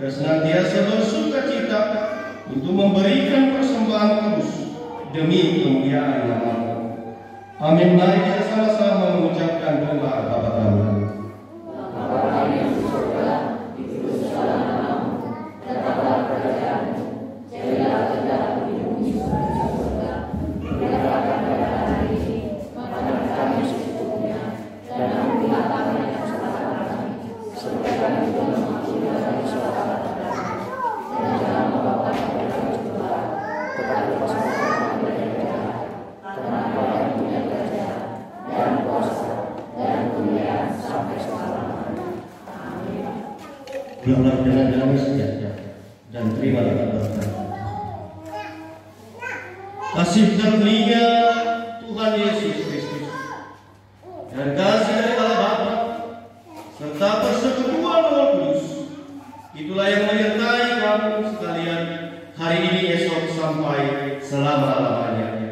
agar senantiasa bersuka cita untuk memberikan persembahan kudus demi kemuliaan nama-Mu. Amin. Mari kita sama-sama mengucapkan doa Bapa kami. Bapa kami yang di surga, dikuduskanlah nama-Mu, tetaplah kerajaan-Mu, jadilah kehendakmu di bumi seperti di surga. Berikanlah kami hari ini makanan kami secukupnya, dan ampunilah kami yang salah kami, seperti kami juga mengampuni orang yang salah kepada kami. Dan jangan membawa kami ke dalam cobaan, tetapi lepaskanlah kami dari yang jahat. Karena Engkau yang punya kerajaan dan kuasa dan kemuliaan sampai selama-lamanya. Amin. Pulanglah dengan damai sejahtera dan terimalah berkat. Kasih karunia Tuhan Yesus Kristus dan kasih dari Allah Bapa serta persekutuan Roh Kudus itulah yang menyertai kamu sekalian hari ini, esok, sampai selama-lamanya.